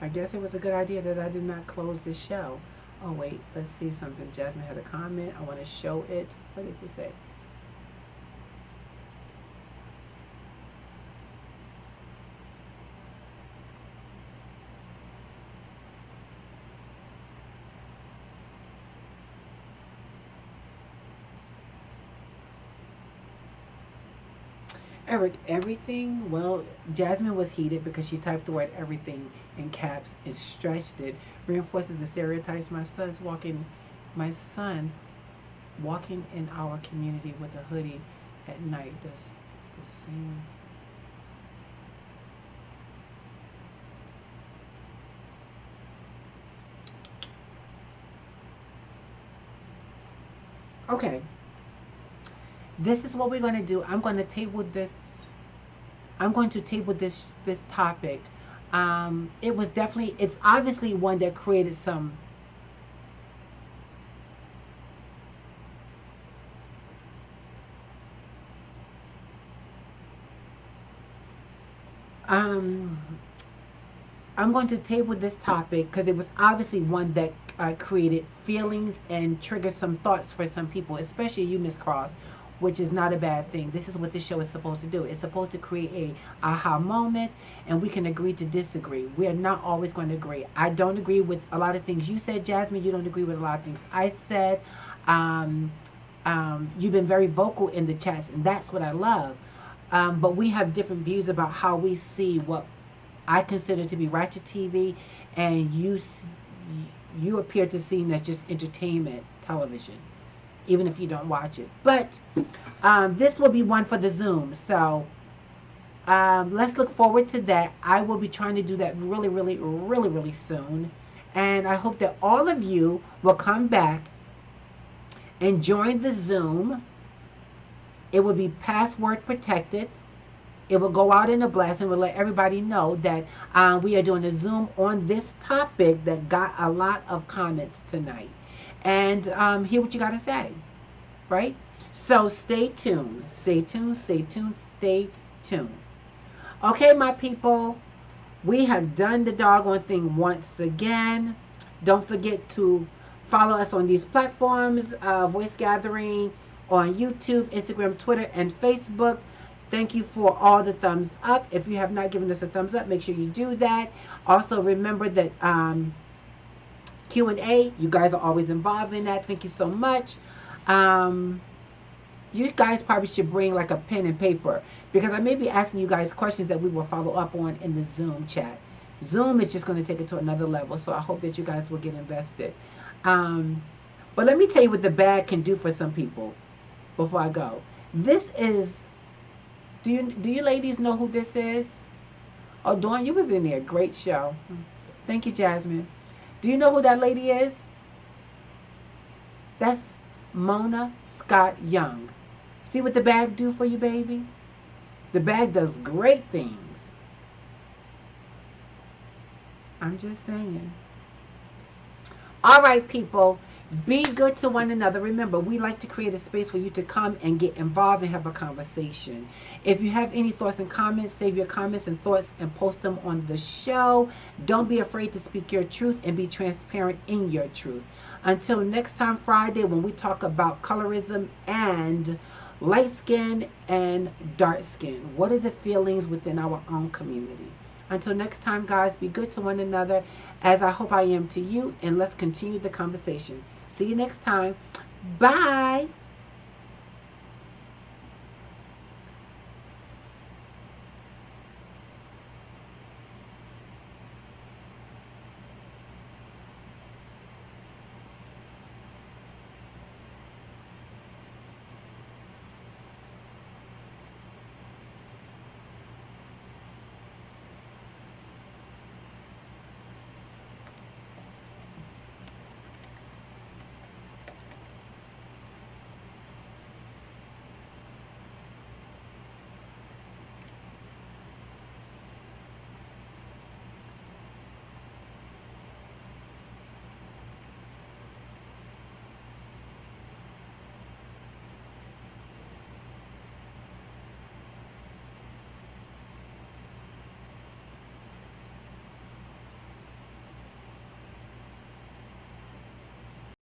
I guess it was a good idea that I did not close this show. Oh, wait, let's see something. Jasmine had a comment. I want to show it. What does it say? Eric, everything? Well, Jasmine was heated because she typed the word everything in caps and stretched it. Reinforces the stereotypes. My son walking in our community with a hoodie at night does the same. Okay, this is what we're going to do. I'm going to table this topic. It's obviously one that created some. Um, I'm going to table this topic because it was obviously one that created feelings and triggered some thoughts for some people, especially you, Miss Cross, which is not a bad thing. This is what this show is supposed to do. It's supposed to create a aha moment, and we can agree to disagree. We are not always going to agree. I don't agree with a lot of things you said, Jasmine. You don't agree with a lot of things I said. Um, you've been very vocal in the chats, and that's what I love. But we have different views about how we see what I consider to be ratchet TV, and you appear to see that's just entertainment television, even if you don't watch it. But this will be one for the Zoom, so let's look forward to that. I will be trying to do that really, really, really, really soon, and I hope that all of you will come back and join the Zoom. It will be password protected. It will go out in a blast and we'll let everybody know that we are doing a Zoom on this topic that got a lot of comments tonight. And hear what you got to say, right? So stay tuned. Stay tuned, stay tuned, stay tuned. Okay, my people, we have done the doggone thing once again. Don't forget to follow us on these platforms, Voice Gathering, on YouTube, Instagram, Twitter, and Facebook. Thank you for all the thumbs up. If you have not given us a thumbs up, make sure you do that. Also, remember that Q&A, you guys are always involved in that. Thank you so much. You guys probably should bring like a pen and paper because I may be asking you guys questions that we will follow up on in the Zoom chat. Zoom is just going to take it to another level, so I hope that you guys will get invested. But let me tell you what the bag can do for some people before I go. This is, do you ladies know who this is? Oh, Dawn, you was in there. Great show. Thank you, Jasmine. Do you know who that lady is? That's Mona Scott Young. See what the bag do for you, baby? The bag does great things. I'm just saying. All right, people. Be good to one another. Remember, we like to create a space for you to come and get involved and have a conversation. If you have any thoughts and comments, save your comments and thoughts and post them on the show. Don't be afraid to speak your truth and be transparent in your truth. Until next time, Friday, when we talk about colorism and light skin and dark skin. What are the feelings within our own community? Until next time, guys, be good to one another as I hope I am to you, and let's continue the conversation. See you next time. Bye.